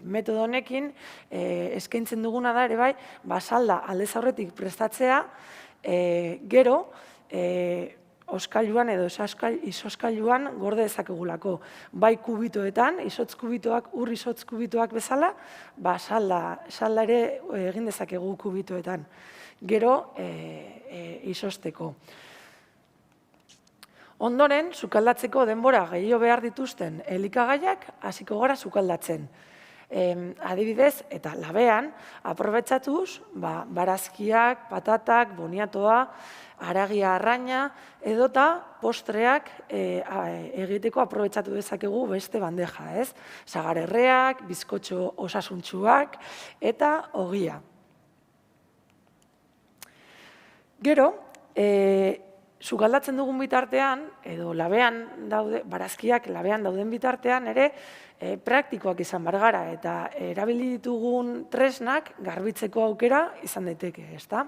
metodo honekin eskaintzen duguna da ere bai, salda aldez aurretik prestatzea, gero, oskailuan edo izoskailuan gorde dezakegulako. Bai kubitoetan, ur izotz kubitoak bezala, salda ere egin dezakegu kubitoetan. Gero, izosteko. Ondoren, sukaldatzeko denbora gehiago behar dituzten elikagaiak hasiko gara sukaldatzen. Adibidez, eta labean, aprobetxatuz, barazkiak, patatak, boniatoa, haragia arraina, edota postreak egiteko aprobetxatu dezakegu beste bandeja, ez? Sagarerreak, bizkotxo osasuntsuak eta ogia. Gero, sukaldatzen dugun bitartean, edo barazkiak labean dauden bitartean, ere praktikoak izan bargara eta erabili ditugun tresnak garbitzeko aukera izan daiteke, ezta?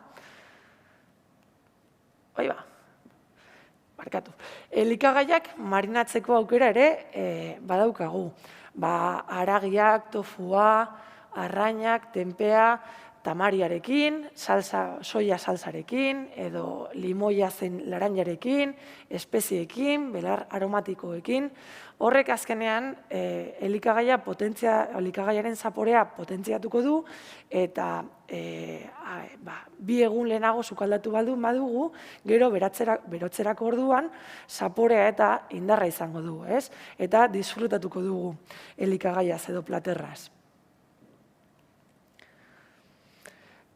Elikagaiak marinatzeko aukera ere badaukagu. Haragiak, tofua, arrainak, tenpea, tamariarekin, soia salsarekin, edo limoia zein laranjarekin, espeziekin, belar aromatikoekin. Horrek azkenean elikagaiaren zaporea potentziatuko du, eta bi egun lehenago sukaldatu baldin badugu, gero berotzerako orduan zaporea eta indarra izango du, ez? Eta disfrutatuko dugu elikagaiaz edo platerraz.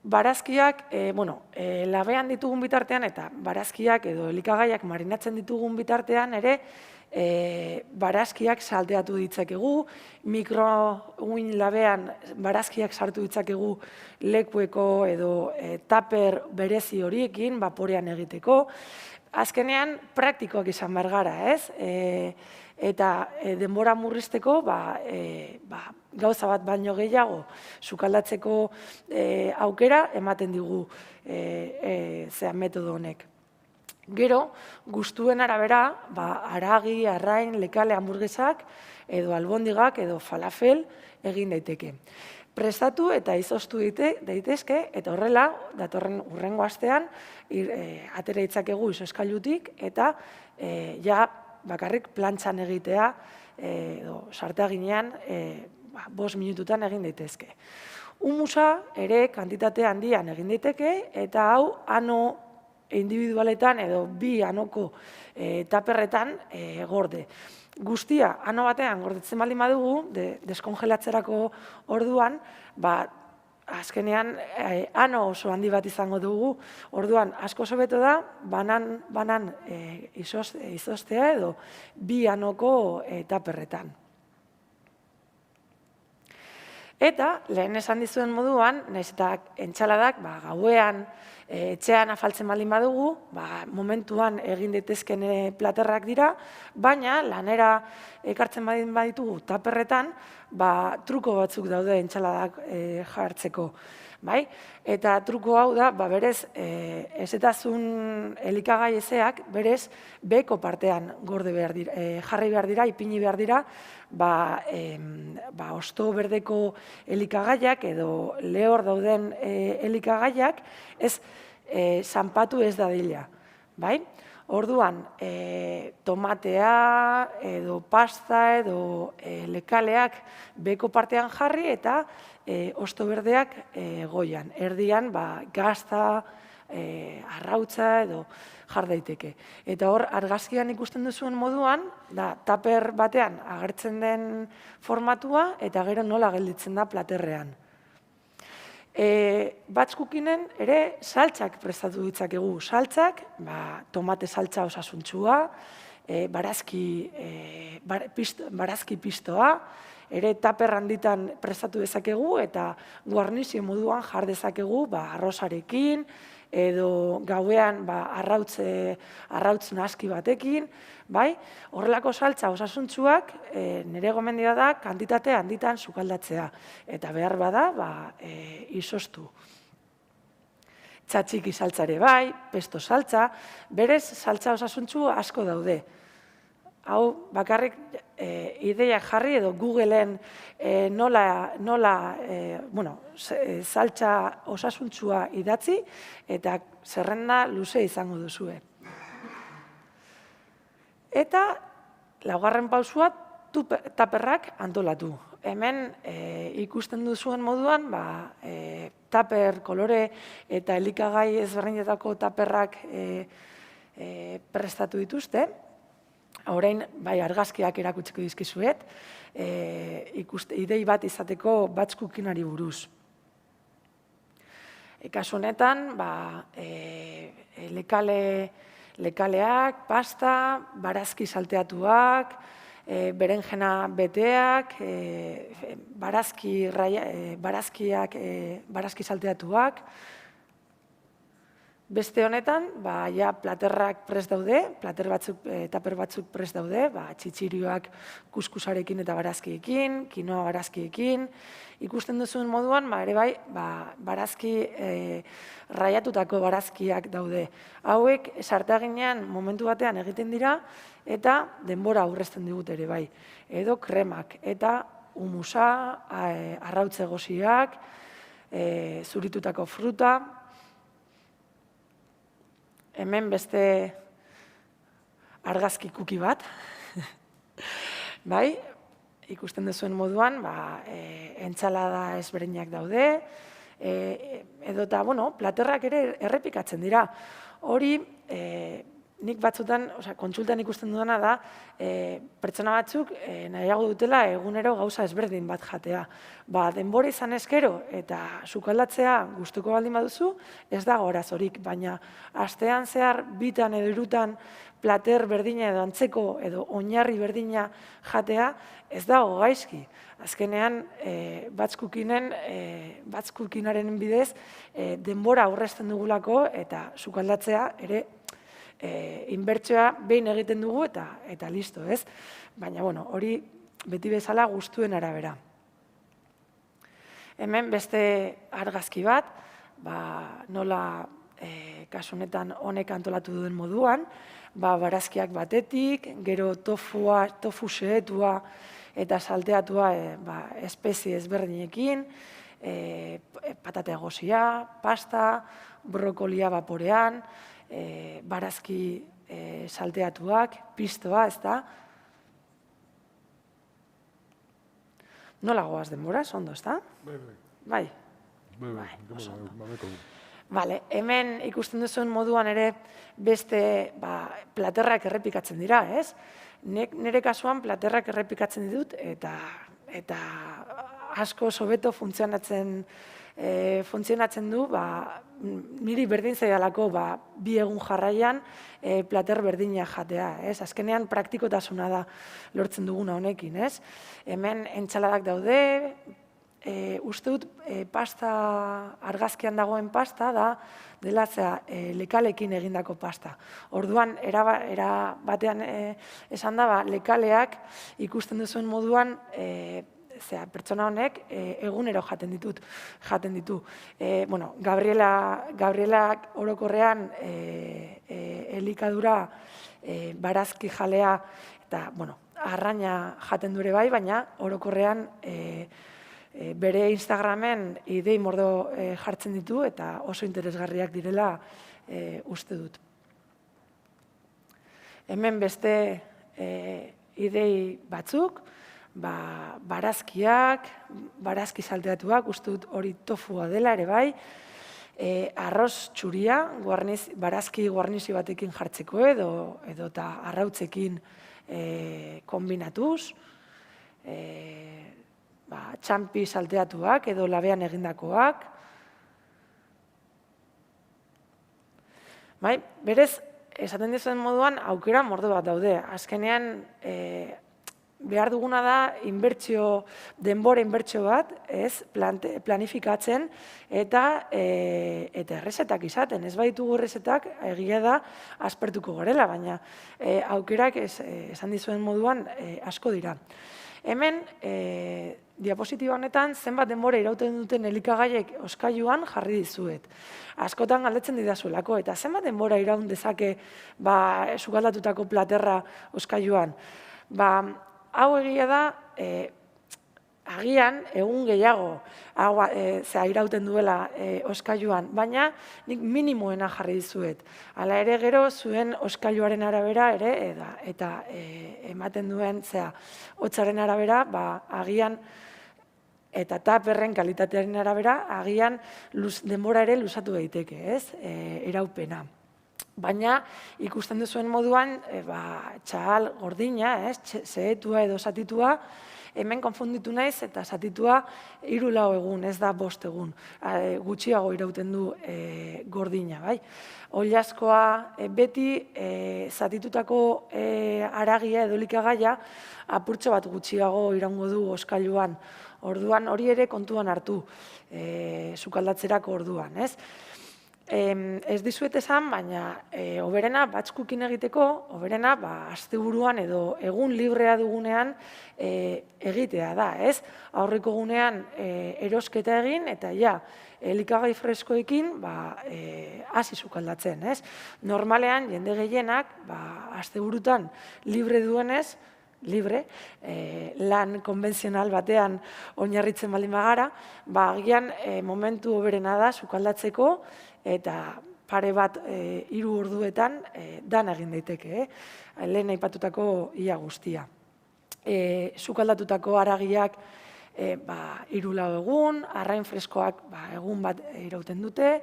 Barazkiak, labean ditugun bitartean eta barazkiak edo elikagaiak marinatzen ditugun bitartean ere barazkiak salteatu ditzakegu, mikrouin labean barazkiak sartu ditzakegu lekueko edo taper berezi horiekin, vaporean egiteko. Azkenean, praktikoak izan behar gara, ez? Eta denbora murrizteko, gauza bat baino gehiago sukaldatzeko aukera ematen digu metodo honek. Gero, gustuen arabera, haragi, arrain, lekale, hamburguesak, edo albondigak, edo falafel egin daiteke. Prestatu eta izoztu daitezke, eta horrela, datorren hurrengo astean, atera ditzakegu izoskailutik, eta bakarrik plantxan egitea, edo sarteaginean, 5 minututan egin daitezke. Humusa ere kantitate handian egin daiteke, eta hau ano individualetan edo bi anoko taperretan gorde. Guztia, ano batean gordetzen baldin badugu, deskongelatzerako orduan, azkenean ano oso handi bat izango dugu, orduan asko hobeto da, banan izostea edo bi anoko taperretan. Eta, lehen esan dizuen moduan, nahiz eta entxaladak gauean etxean afaltzen baldin badugu, momentuan egin daitezken platerrak dira, baina lanera ekartzen baldin baditugu taperretan, truko batzuk daude entxaladak jartzeko. Eta truko hau da, berez, ezetazun elikagai ezeak, berez, beko partean jarri behar dira, ipini behar dira, hosto berdeko elikagaiak edo lehor dauden elikagaiak, ez zanpatu ez dadila. Orduan, tomatea edo pasta edo lekaleak beko partean jarri eta hosto berdeak goian. Erdian, gazta, arrautza edo jar daiteke. Eta hor, argazkian ikusten duzuen moduan, da taper batean agertzen den formatua eta gero nola gelditzen da platerrean. Batch cookingen ere saltsak prestatu ditzakegu. Saltsak, tomate saltsa osasuntsua, barazki pistoa, ere taper handitan prestatu dezakegu eta guarnizio moduan jar dezakegu arrozarekin, edo gauean arrautz naski batekin, bai? Horrelako saltza osasuntsuak nire gomendia da kantitate handitan sukaldatzea. Eta behar bada, izostu. Txatxiki saltzare bai, pesto saltza, berez saltza osasuntsu asko daude. Hau, bakarrik ideiak jarri edo Googleen saltza osasuntsua idatzi eta zerrenda luze izango duzue. Eta laugarren pausua taperrak antolatu. Hemen ikusten duzuen moduan taper, kolore eta elikagai ezberdinetako taperrak prestatu dituzte. Orain, argazkiak erakutsiko dizkizuet, idei bat izateko batch cookingari buruz. Kasu honetan, lekaleak, pasta, barazki salteatuak, berenjena beteak, barazki salteatuak. Beste honetan, platerrak prest daude, taper batzuk prest daude, txitxirioak kuskusarekin eta barazkiekin, kinoa barazkiekin. Ikusten duzuen moduan, ere bai, raiatutako barazkiak daude. Hauek, sartaginean momentu batean egiten dira, eta denbora aurrezten digut ere bai. Edo kremak, eta humusa, arrautze goziak, zuritutako fruta. Hemen beste argazki kuki bat. Bai, ikusten duzuen moduan, entsalada ezberdinak daude, edota, platerrak ere errepikatzen dira. Hori, nik batzutan, kontsultan ikusten dudana da, pertsona batzuk nahiago dutela egunero gauza ezberdin bat jatea. Denbora izan ezkero eta sukaldatzea gustuko baldin baduzu, ez dago arazorik, baina astean zehar bitan edo hirutan plater berdina edo antzeko edo oinarri berdina jatea, ez dago gaizki. Azkenean, batch cookingaren bidez, denbora aurrezten dugulako eta sukaldatzea ere inbertsioa behin egiten dugu eta listo, ez? Baina, hori beti bezala gustuen arabera. Hemen beste argazki bat, nola kasu honetan honek antolatu duen moduan, barazkiak batetik, gero tofu xehetua eta salteatua espezie ezberdinekin, patate gozia, pasta, brokolia vaporean, barazki salteatuak, pistoa, ez da? Nola goaz denboraz, ondo, ez da? Bai. Bale, hemen ikusten duzuen moduan ere beste platerrak errepikatzen dira, ez? Nire kasuan platerrak errepikatzen ditut eta asko sobeto funtzionatzen du, niri berdin zaidalako bi egun jarraian plater berdina jatea, ez? Azkenean praktikotasuna da lortzen duguna honekin, ez? Hemen entsaladak daude, uste dut pasta, argazkian dagoen pasta dela lekalekin egindako pasta. Orduan, era batean esan da, lekaleak ikusten duzuen moduan pertsona honek egunero jaten ditu. Gabrielak orokorrean elikadura, barazki jalea eta arraina jaten dure bai, baina orokorrean bere Instagramen idei mordo jartzen ditu eta oso interesgarriak direla uste dut. Hemen beste idei batzuk, barazkiak, barazki salteatuak, uste dut hori tofua dela ere bai, arroz txuria, barazki guarnizi batekin jartzeko edo eta arrautzekin kombinatuz, txampi salteatuak edo labean egindakoak. Berez, esaten dizuen moduan, aukera mordo bat daude. Azkenean, behar duguna da denbora inbertsio bat, planifikatzen eta errezetak izaten. Ez baditugu errezetak, egia da, aspertuko garela, baina aukerak esan dizuen moduan asko dira. Hemen, diapositiba honetan, zenbat denbora irauten duten elikagaiek oskailuan jarri dizuet. Askotan galdetzen didazuelako, eta zenbat denbora iraun dezake sukaldatutako platerra oskailuan. Hau egia da, agian egun gehiago irauten duela oskailuan, baina nik minimoena jarri dizuet. Hala ere gero zuen oskailuaren arabera ere, eta ematen duen hotzaren arabera, agian eta taperren kalitatearen arabera, agian denbora ere luzatu daiteke, iraupena. Baina ikusten duzuen moduan, txahal gordina, zehetua edo satitua, hemen konfunditu naiz eta satitua 3-4 egun, ez da 5 egun. Gutxiago irauten du gordina, bai. Oilaskoa beti zatitutako haragia edo elikagaia apurtxo bat gutxiago iraungo du oskailuan. Orduan hori ere kontuan hartu, sukaldatzerako orduan, ez? Ez dizuet esan, baina hoberena batzkukin egiteko, hoberena asteburuan edo egun librea dugunean egitea da, ez? Aurreko egunean erosketa egin eta elikagai freskoekin hasi sukaldatzen, ez? Normalean, jende gehienak, asteburutan libre duenez, lan konbentzional batean oinarritzen baldin bagara, agian momentu hoberena da sukaldatzeko eta pare bat 3 orduetan dan egin daiteke, lehen aipatutako ia guztia. Sukaldatutako haragiak 3-4 egun, arrain freskoak egun bat irauten dute,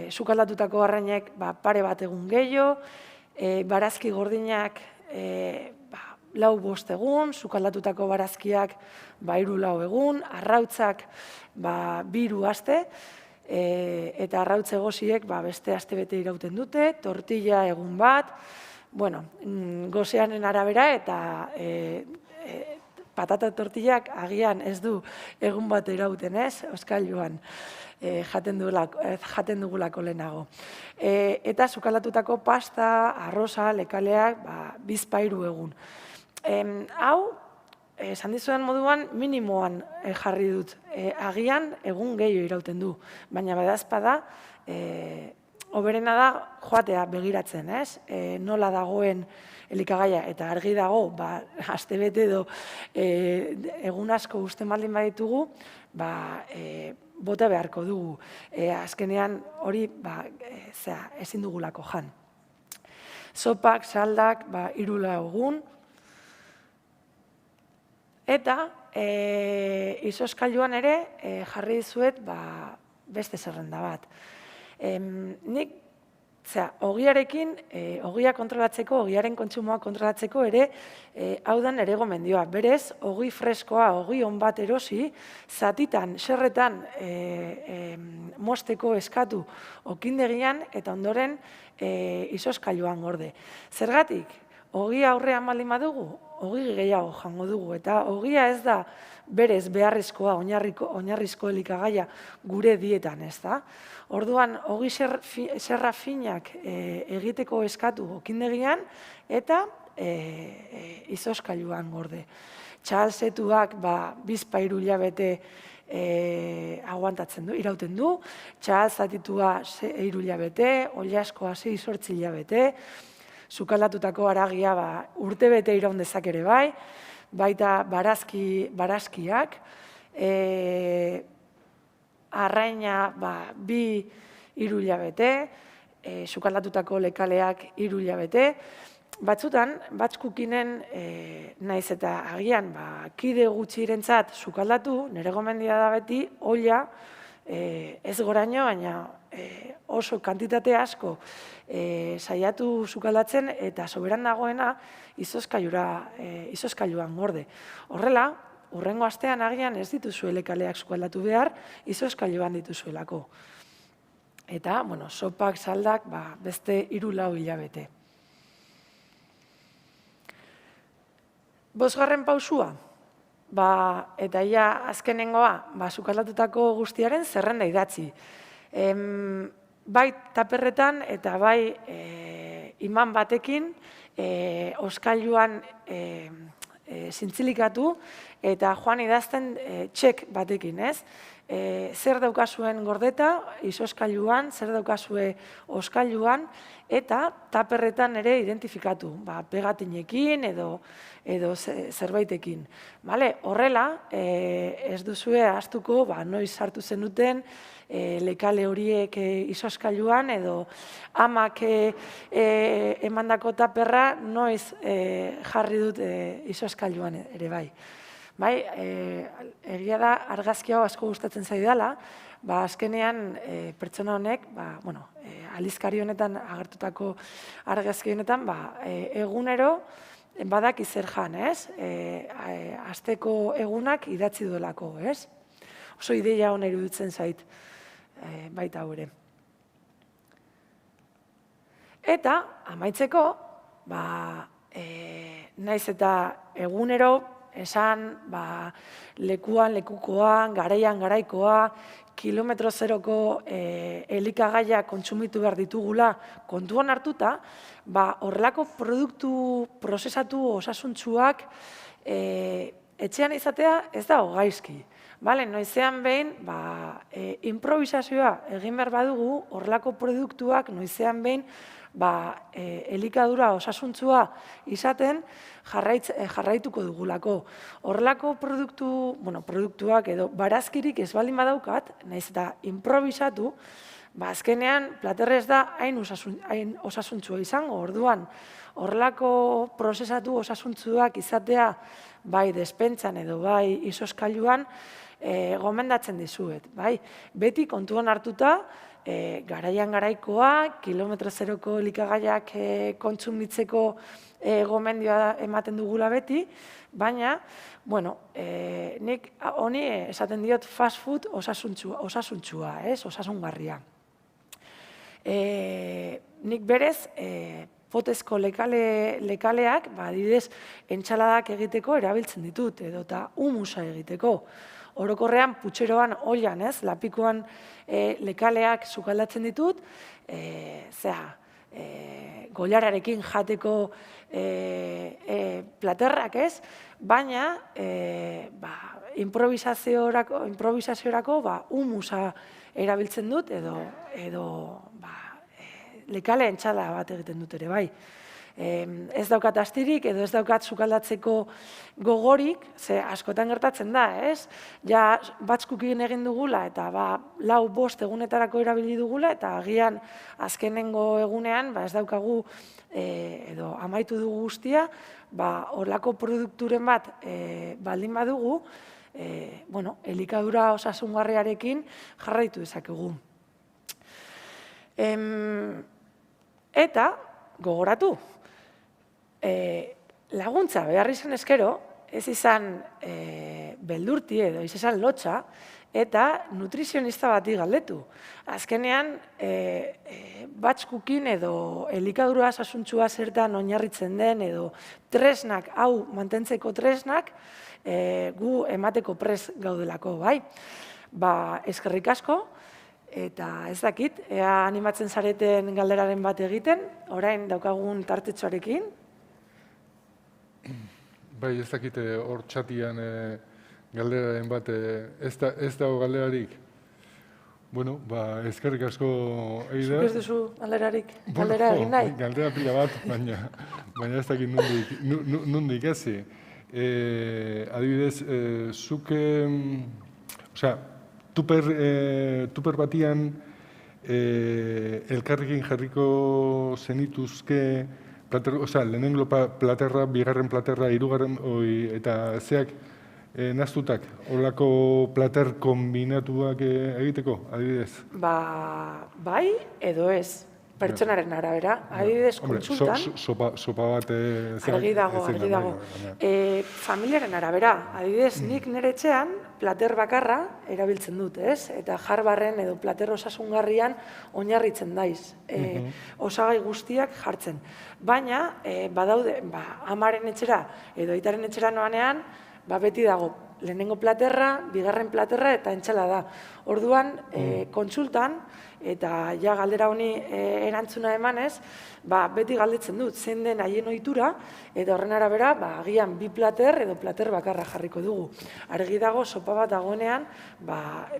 sukaldatutako arrainek pare bat egun gehiago, barazki gordinak 4-5 egun, sukaldatutako barazkiak 3-4 egun, arrautzak 2 aste, eta arrautze goziek beste astebete irauten dute, tortilla egun bat, gozeanen arabera eta patata tortillak agian ez du egun bat irauten, ez, oskailuan jaten dugulako lehenago. Eta sukaldatutako pasta, arroza, lekaleak 2-3 egun. Hau, esan dizuen moduan, minimoan jarri dut. Agian, egun gehiago irauten du. Baina badazpada, hoberena da joatea begiratzen, ez? Nola dagoen elikagaia eta argi dago, astebete edo egun asko usten baldin baditugu, bota beharko dugu. Azkenean hori ezin dugulako jan. Sopak, saldak, 3-4 egun. Eta izoskailuan ere jarri dizuet beste zerrenda bat. Nik, ogiarekin, ogia kontrolatzeko, ogiaren kontsumoa kontrolatzeko ere, hau da nere gomendioa. Berez, ogi freskoa, ogi on bat erosi, zatitan, serretan mosteko eskatu okindegian eta ondoren izoskailuan gorde. Zergatik, ogia aurrean baldin badugu, ogi gehiago jango dugu, eta ogia ez da berez beharrezkoa, oinarrizko elikagaia gure dietan, ez da? Orduan, ogi serra finak egiteko eskatu okindegian eta izoskailuan gorde. Txahalzetuak 2-3 hilabete aguantatzen du, irauten du, txahalzatitua 3 hilabete, oilaskoa 6-8 hilabete, sukaldatutako haragia urtebete iraun dezak ere bai, baita barazkiak, arraina 2-3 hilabete, sukaldatutako lekaleak 3 hilabete. Batzutan, batch cookingen naiz eta agian kide gutxirentzat sukaldatu, nire gomendia da beti, olla ez goraino, baina oso kantitate asko saiatu sukaldatzen eta soberan dagoena izozkailuan gorde. Horrela, hurrengo astean agian ez dituzue lekaleak sukaldatu behar, izozkailuan dituzuelako. Eta, sopak, saldak, beste 3-4 hilabete. 5. pausua, eta azkenengoa, sukaldatutako guztiaren zerrenda idatzi. Bai taperretan eta bai iman batekin, oskailuan zintzilikatu eta joan idazten txek batekin, ez? Zer daukazuen gordeta, izoskailuan, zer daukazue oskailuan, eta taperretan ere identifikatu, pegatinekin edo zerbaitekin. Horrela, ez duzue ahaztuko, noiz sartu zenuten lekale horiek izoskailuan edo amak emandako taperra noiz jarri dut izoskailuan ere bai. Egia da, argazki hau asko gustatzen zaidala, azkenean pertsona honek, aldizkari honetan agertutako argazki honetan, egunero badaki zer jan, ez? Asteko egunak idatzi duelako, ez? Oso ideia hona iruditzen zait, baita hori. Eta, amaitzeko, naiz eta egunero, esan, lekuan, lekukoa, garaian, garaikoa, kilometro zeroko elikagaiak kontsumitu behar ditugula kontuan hartuta, horrelako produktu prozesatu osasuntsuak etxean izatea ez da gaizki. Noizean behin, improvisazioa egin behar badugu, horrelako produktuak noizean behin elikadura osasuntsua izaten jarraituko dugulako. Horrelako produktuak edo barazkirik ez baldin badaukat, nahiz eta improvisatu, azkenean platerrez da hain osasuntsua izango. Orduan, horrelako prozesatu osasuntsuak izatea bai despentsan edo bai izoskailuan gomendatzen dizuet. Beti kontuan hartuta, garaian garaikoa, kilometro zeroko elikagaiak kontsumitzeko gomendioa ematen dugula beti, baina, nik honi esaten diot fast food osasuntsua, osasungarria. Nik berez, potezko lekaleak, adibidez, entxaladak egiteko erabiltzen ditut, edota humusa egiteko. Orokorrean, putxeroan, oilan, lapikoan lekaleak sukaldatzen ditut, goilararekin jateko platerrak, baina improvisaziorako humusa erabiltzen dut, edo lekale entxala bat egiten dut ere, bai. Ez daukat astirik edo ez daukat sukaldatzeko gogorik, ze askotan gertatzen da, ez? Ja, batch cooking egin dugula eta 4-5 egunetarako erabili dugula eta agian azkenengo egunean ez daukagu edo amaitu dugu guztia, horrelako produkturen bat baldin badugu, elikadura osasungarriarekin jarraitu dezakegu. Eta, gogoratu, laguntza behar izan eskero, ez izan beldurti edo ez izan lotxa, eta nutrizionista bati galdetu. Azkenean, batch cooking edo elikadura osasuntsua zertan oinarritzen den edo tresnak, hau mantentzeko tresnak, gu emateko prest gaudelako, bai? Eskerrik asko, eta ez dakit, ea animatzen zareten galderaren bat egiten, orain daukagun tartetxoarekin. Bai, ez dakite hor txatian galderaren bat, ez dago galderarik? Bueno, eskerrik asko Eider. Zuk ez duzu galderarik, galdera egin nahi? Galdera pila bat, baina ez dakit nondik hasi. Adibidez, zuk, tuper batian elkarrekin jarriko zenituzke lehenengo platerra, bigarren platerra, hirugarren eta zeak naztutak, holako plater kombinatuak egiteko, adibidez? Bai edo ez, pertsonaren arabera. Adibidez, kontsultan... Sopa bat... Argi dago. Familiaren arabera. Adibidez, nik nire etxean plater bakarra erabiltzen dut, ez? Eta jarbarren edo plater osasungarrian oinarritzen daiz. Osagai guztiak jartzen. Baina, badaude, amaren etxera edo aitaren etxera noanean, beti dago lehenengo platerra, bigarren platerra eta entsalada. Orduan, kontsultan, eta ja galdera honi erantzuna emanez, beti galdetzen dut, zein den haien ohitura, eta horren arabera, agian bi plater edo plater bakarra jarriko dugu. Argi dago, sopa bat dagoenean,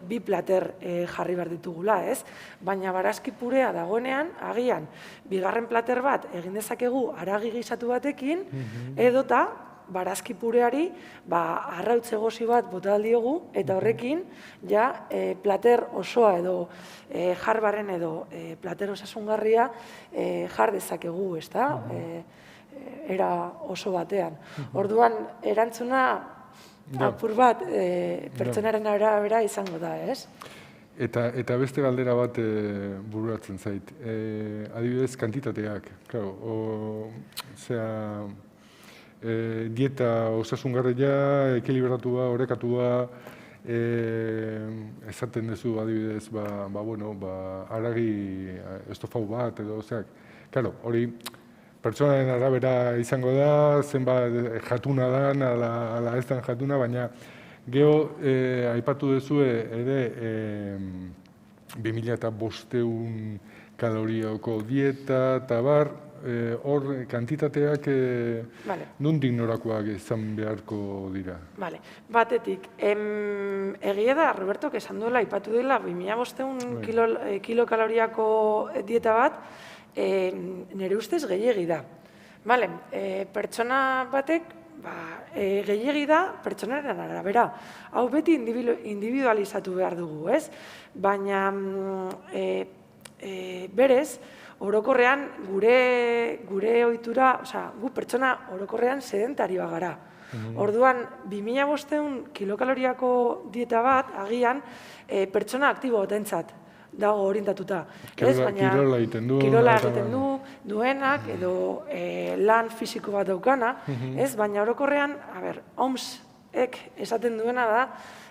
bi plater jarri behar ditugula, ez? Baina barazki purea dagoenean, agian, bigarren plater bat egin dezakegu haragi gisatu batekin, edota, barazki pureari arrautze gozi bat bota diogu eta horrekin ja plater osoa edo jarbarren edo plater osasungarria jar dezakegu, ezta? Era oso batean. Orduan erantzuna apur bat pertsonaren arabera izango da, ez? Eta beste galdera bat bururatzen zait. Adibidez, kantitateak. Dieta osasungarria, ekilibratua, orekatua, esaten duzu adibidez, haragi estofau bat edo, hori pertsonaren arabera izango da, zenbat jatuna dan, ala ez den jatuna, baina geho aipatu duzu ere 2500 kalorioko dieta, eta bar, hor kantitateak nondik norakoak izan beharko dira? Batetik, egia da, Robertok esan duela, aipatu dela, 2500 kilokaloriako dieta bat, nire ustez gehiegi da. Pertsona batek gehiegi da pertsonaren arabera. Hau beti individualizatu behar dugu, ez? Baina berez, orokorrean gure ohitura, gu pertsona orokorrean sedentarioa gara. Orduan, 2500 kilokaloriako dieta bat, agian, pertsona aktibo batentzat dago orientatuta. Kirola egiten du. Kirola egiten duenak, edo lan fisiko bat daukana, baina orokorrean, OMS-ek esaten duena da,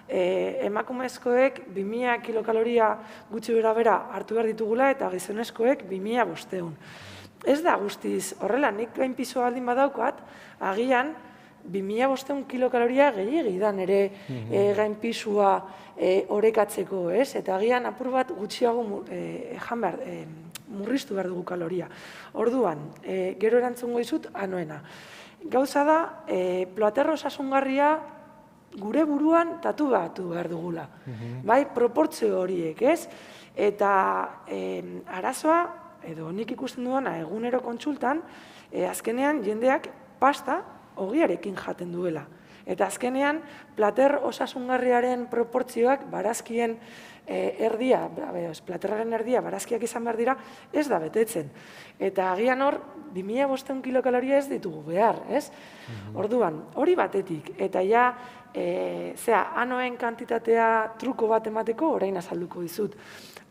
emakumezkoek 2000 kilokaloria gutxi bera hartu behar ditugula eta gizonezkoek 2500. Ez da guztiz horrela, nik gainpisu baldin badaukat, agian 2500 kilokaloria gehiegi da nire gainpisua orekatzeko, ez? Eta agian apur bat gutxiago murriztu behar dugu kaloria. Orduan, gero erantzungo dizut, anoena. Gauza da, plater osasungarria gure buruan tatu behar dugula. Proportzio horiek, ez? Eta arazoa, edo nik ikusten duena egunero kontsultan, azkenean jendeak pasta ogiarekin jaten duela. Eta azkenean, plater osasungarriaren proportzioak barazkien erdia, platerraren erdia barazkiak izan behar dira, ez da betetzen. Eta agian hor, 2500 kilokaloria ez ditugu behar, ez? Orduan, hori batetik, eta ja, anoen kantitatea truko bat emateko orain azalduko dizut.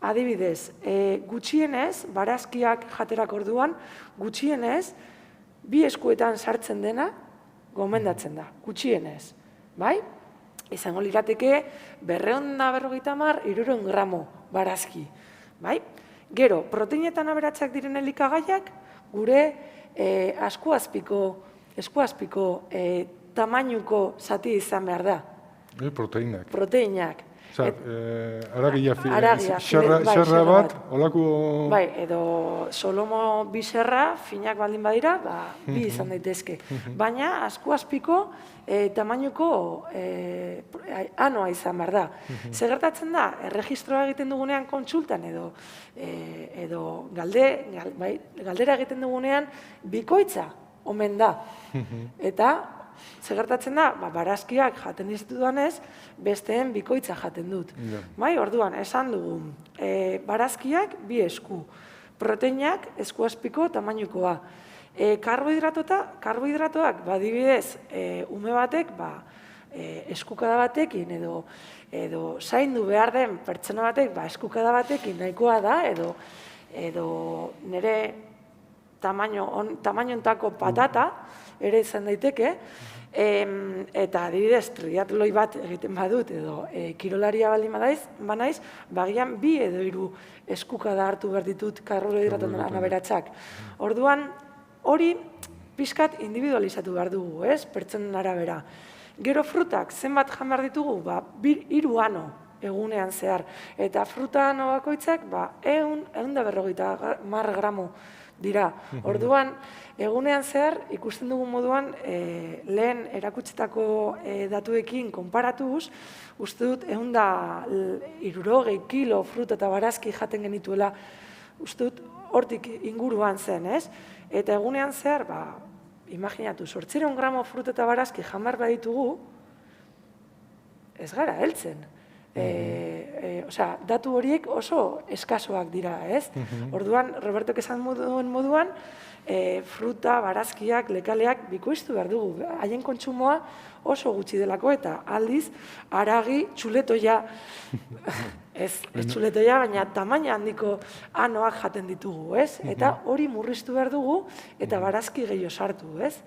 Adibidez, gutxienez, barazkiak jaterak orduan, gutxienez, 2 eskuetan sartzen dena, gomendatzen da, gutxienez. Bai? Izango lirateke 250, 300 gramo barazki. Bai? Gero, proteinetan aberatsak diren elikagaiak, gure eskuazpiko tamainuko zati izan behar da. Proteinak. Proteinak. Aragia xerra bat, olako... Bai, edo solomo bi xerra, finak baldin badira, bi izan daitezke. Baina, askuazpiko tamainuko anoa izan behar da. Zer gertatzen da, erregistroa egiten dugunean kontsultan edo galdera egiten dugunean bikoitza omen da. Eta ze gertatzen da, barazkiak jaten ditudanez, besteen bikoitza jaten dut. Bai, orduan, esan dugu, barazkiak bi esku, proteinak eskuazpiko tamainukoa. Karbohidratoak, adibidez, ume batek, eskukada batekin edo zaindu behar den pertsona batek eskukada batekin nahikoa da edo nire tamainontako patata ere izan daiteke, eta adibidez triatloi bat egiten badut edo kirolaria baldin banaiz, bagian 2 edo 3 eskukada hartu behar ditut karbohidratoen aberatsak. Orduan, hori pixkat individualizatu behar dugu, pertsonen arabera. Gero frutak, zenbat jan behar ditugu? 3 ano egunean zehar. Eta fruta ano bakoitzak, 150 gramo dira. Orduan, egunean zehar, ikusten dugun moduan, lehen erakutsetako datuekin konparatuz, uste dut, 160 kilo fruta eta barazki jaten genituela, uste dut, hortik inguruan zen, ez? Eta egunean zehar, imaginatu, 800 gramo fruta eta barazki jamar baditugu, ez gara heltzen. Datu horiek oso eskasoak dira, ez? Orduan, Robertok esan moduan, fruta, barazkiak, lekaleak bikoiztu behar dugu. Haien kontsumoa oso gutxi delako eta aldiz, haragi, txuletoia, ez txuletoia, baina tamaina handiko anoak jaten ditugu, ez? Eta hori murriztu behar dugu eta barazki gehiago sartu, ez?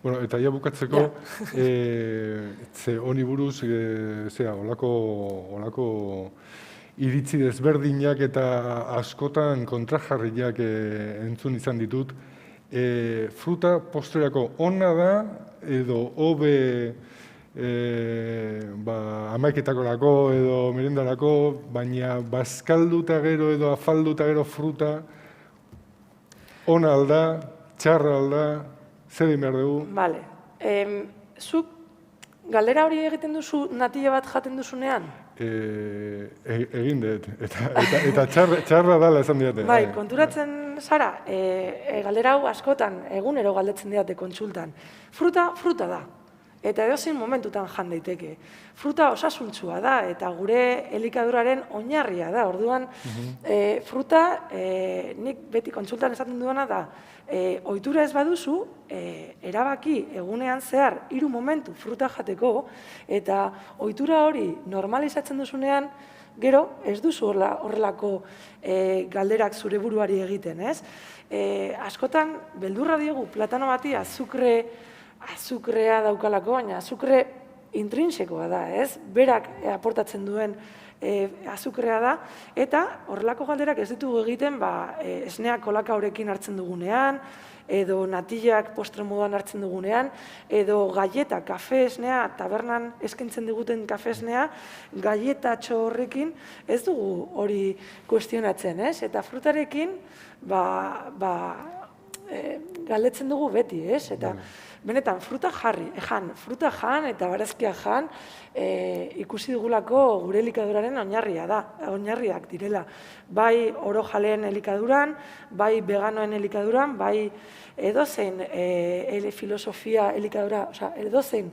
Bueno, eta ja bukatzeko, ze honi buruz, olako iritzi desberdinak eta askotan kontrajarriak entzun izan ditut. Fruta postrerako ona da, edo hobe hamaiketakorako edo merendarako, baina bazkalduta gero edo afalduta gero fruta ona alda, txarra alda, zer egin behar dugu? Bale. Zuk galdera hori egiten duzu natila bat jaten duzunean? Egin dut, eta txarra dala esan diate. Bai, konturatzen zara, galdera hau askotan, egunero galdetzen diate kontsultan. Fruta da. Eta edozein momentutan jan daiteke. Fruta osasuntsua da, eta gure elikaduraren oinarria da. Orduan, fruta, nik beti kontsultan esaten duena da, ohitura ez baduzu, erabaki egunean zehar 3 momentu fruta jateko, eta ohitura hori normalizatzen duzunean, gero ez duzu horrelako galderak zure buruari egiten, ez? Askotan, beldurra diogu platano bati azukrea daukalako, baina azukre intrinsekoa da, ez? Berak aportatzen duen azukrea da, eta horrelako galderak ez ditugu egiten esneak kolaka horekin hartzen dugunean, edo natilak postre moduan hartzen dugunean, edo galleta, kafe esnea, tabernan eskaintzen diguten kafe esnea, galletatxo horrekin ez dugu hori kuestionatzen, ez? Eta frutarekin, galdetzen dugu beti, ez? Eta benetan, fruta jan eta barazkia jan, ikusi dugulako gure elikaduraren oinarriak direla. Bai orojaleen elikaduran, bai veganoen elikaduran, bai edozein filosofia elikadura, edozein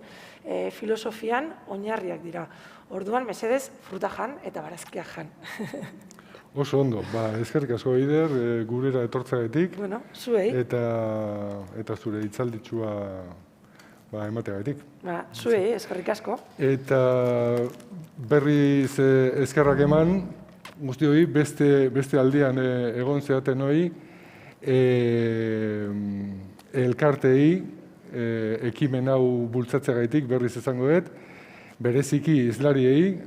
filosofian oinarriak dira. Orduan, mesedez, fruta jan eta barazkia jan. Oso ondo, eskerrik asko Eider, gurera etortzagatik. Bueno, zuei. Eta zure hitzalditxua emateagatik. Zuei, eskerrik asko. Eta berriz eskerrak eman, guztioi, beste aldian egon zeaten hori, elkartei, ekimen hau bultzatzeagatik berriz esango dut, bereziki hizlariei,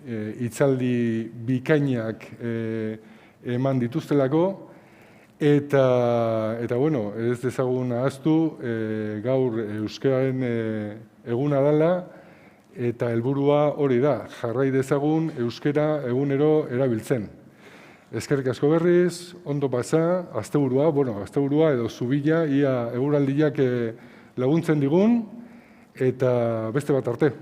hitzaldi bikainak eman dituztelako, eta bueno, ez dezagun ahaztu, gaur euskararen eguna dela, eta helburua hori da, jarrai dezagun euskara egunero erabiltzen. Eskerrik asko berriz, ondo pasa, asteburua edo zubila, ia eguraldiak laguntzen digun, eta beste bat arte.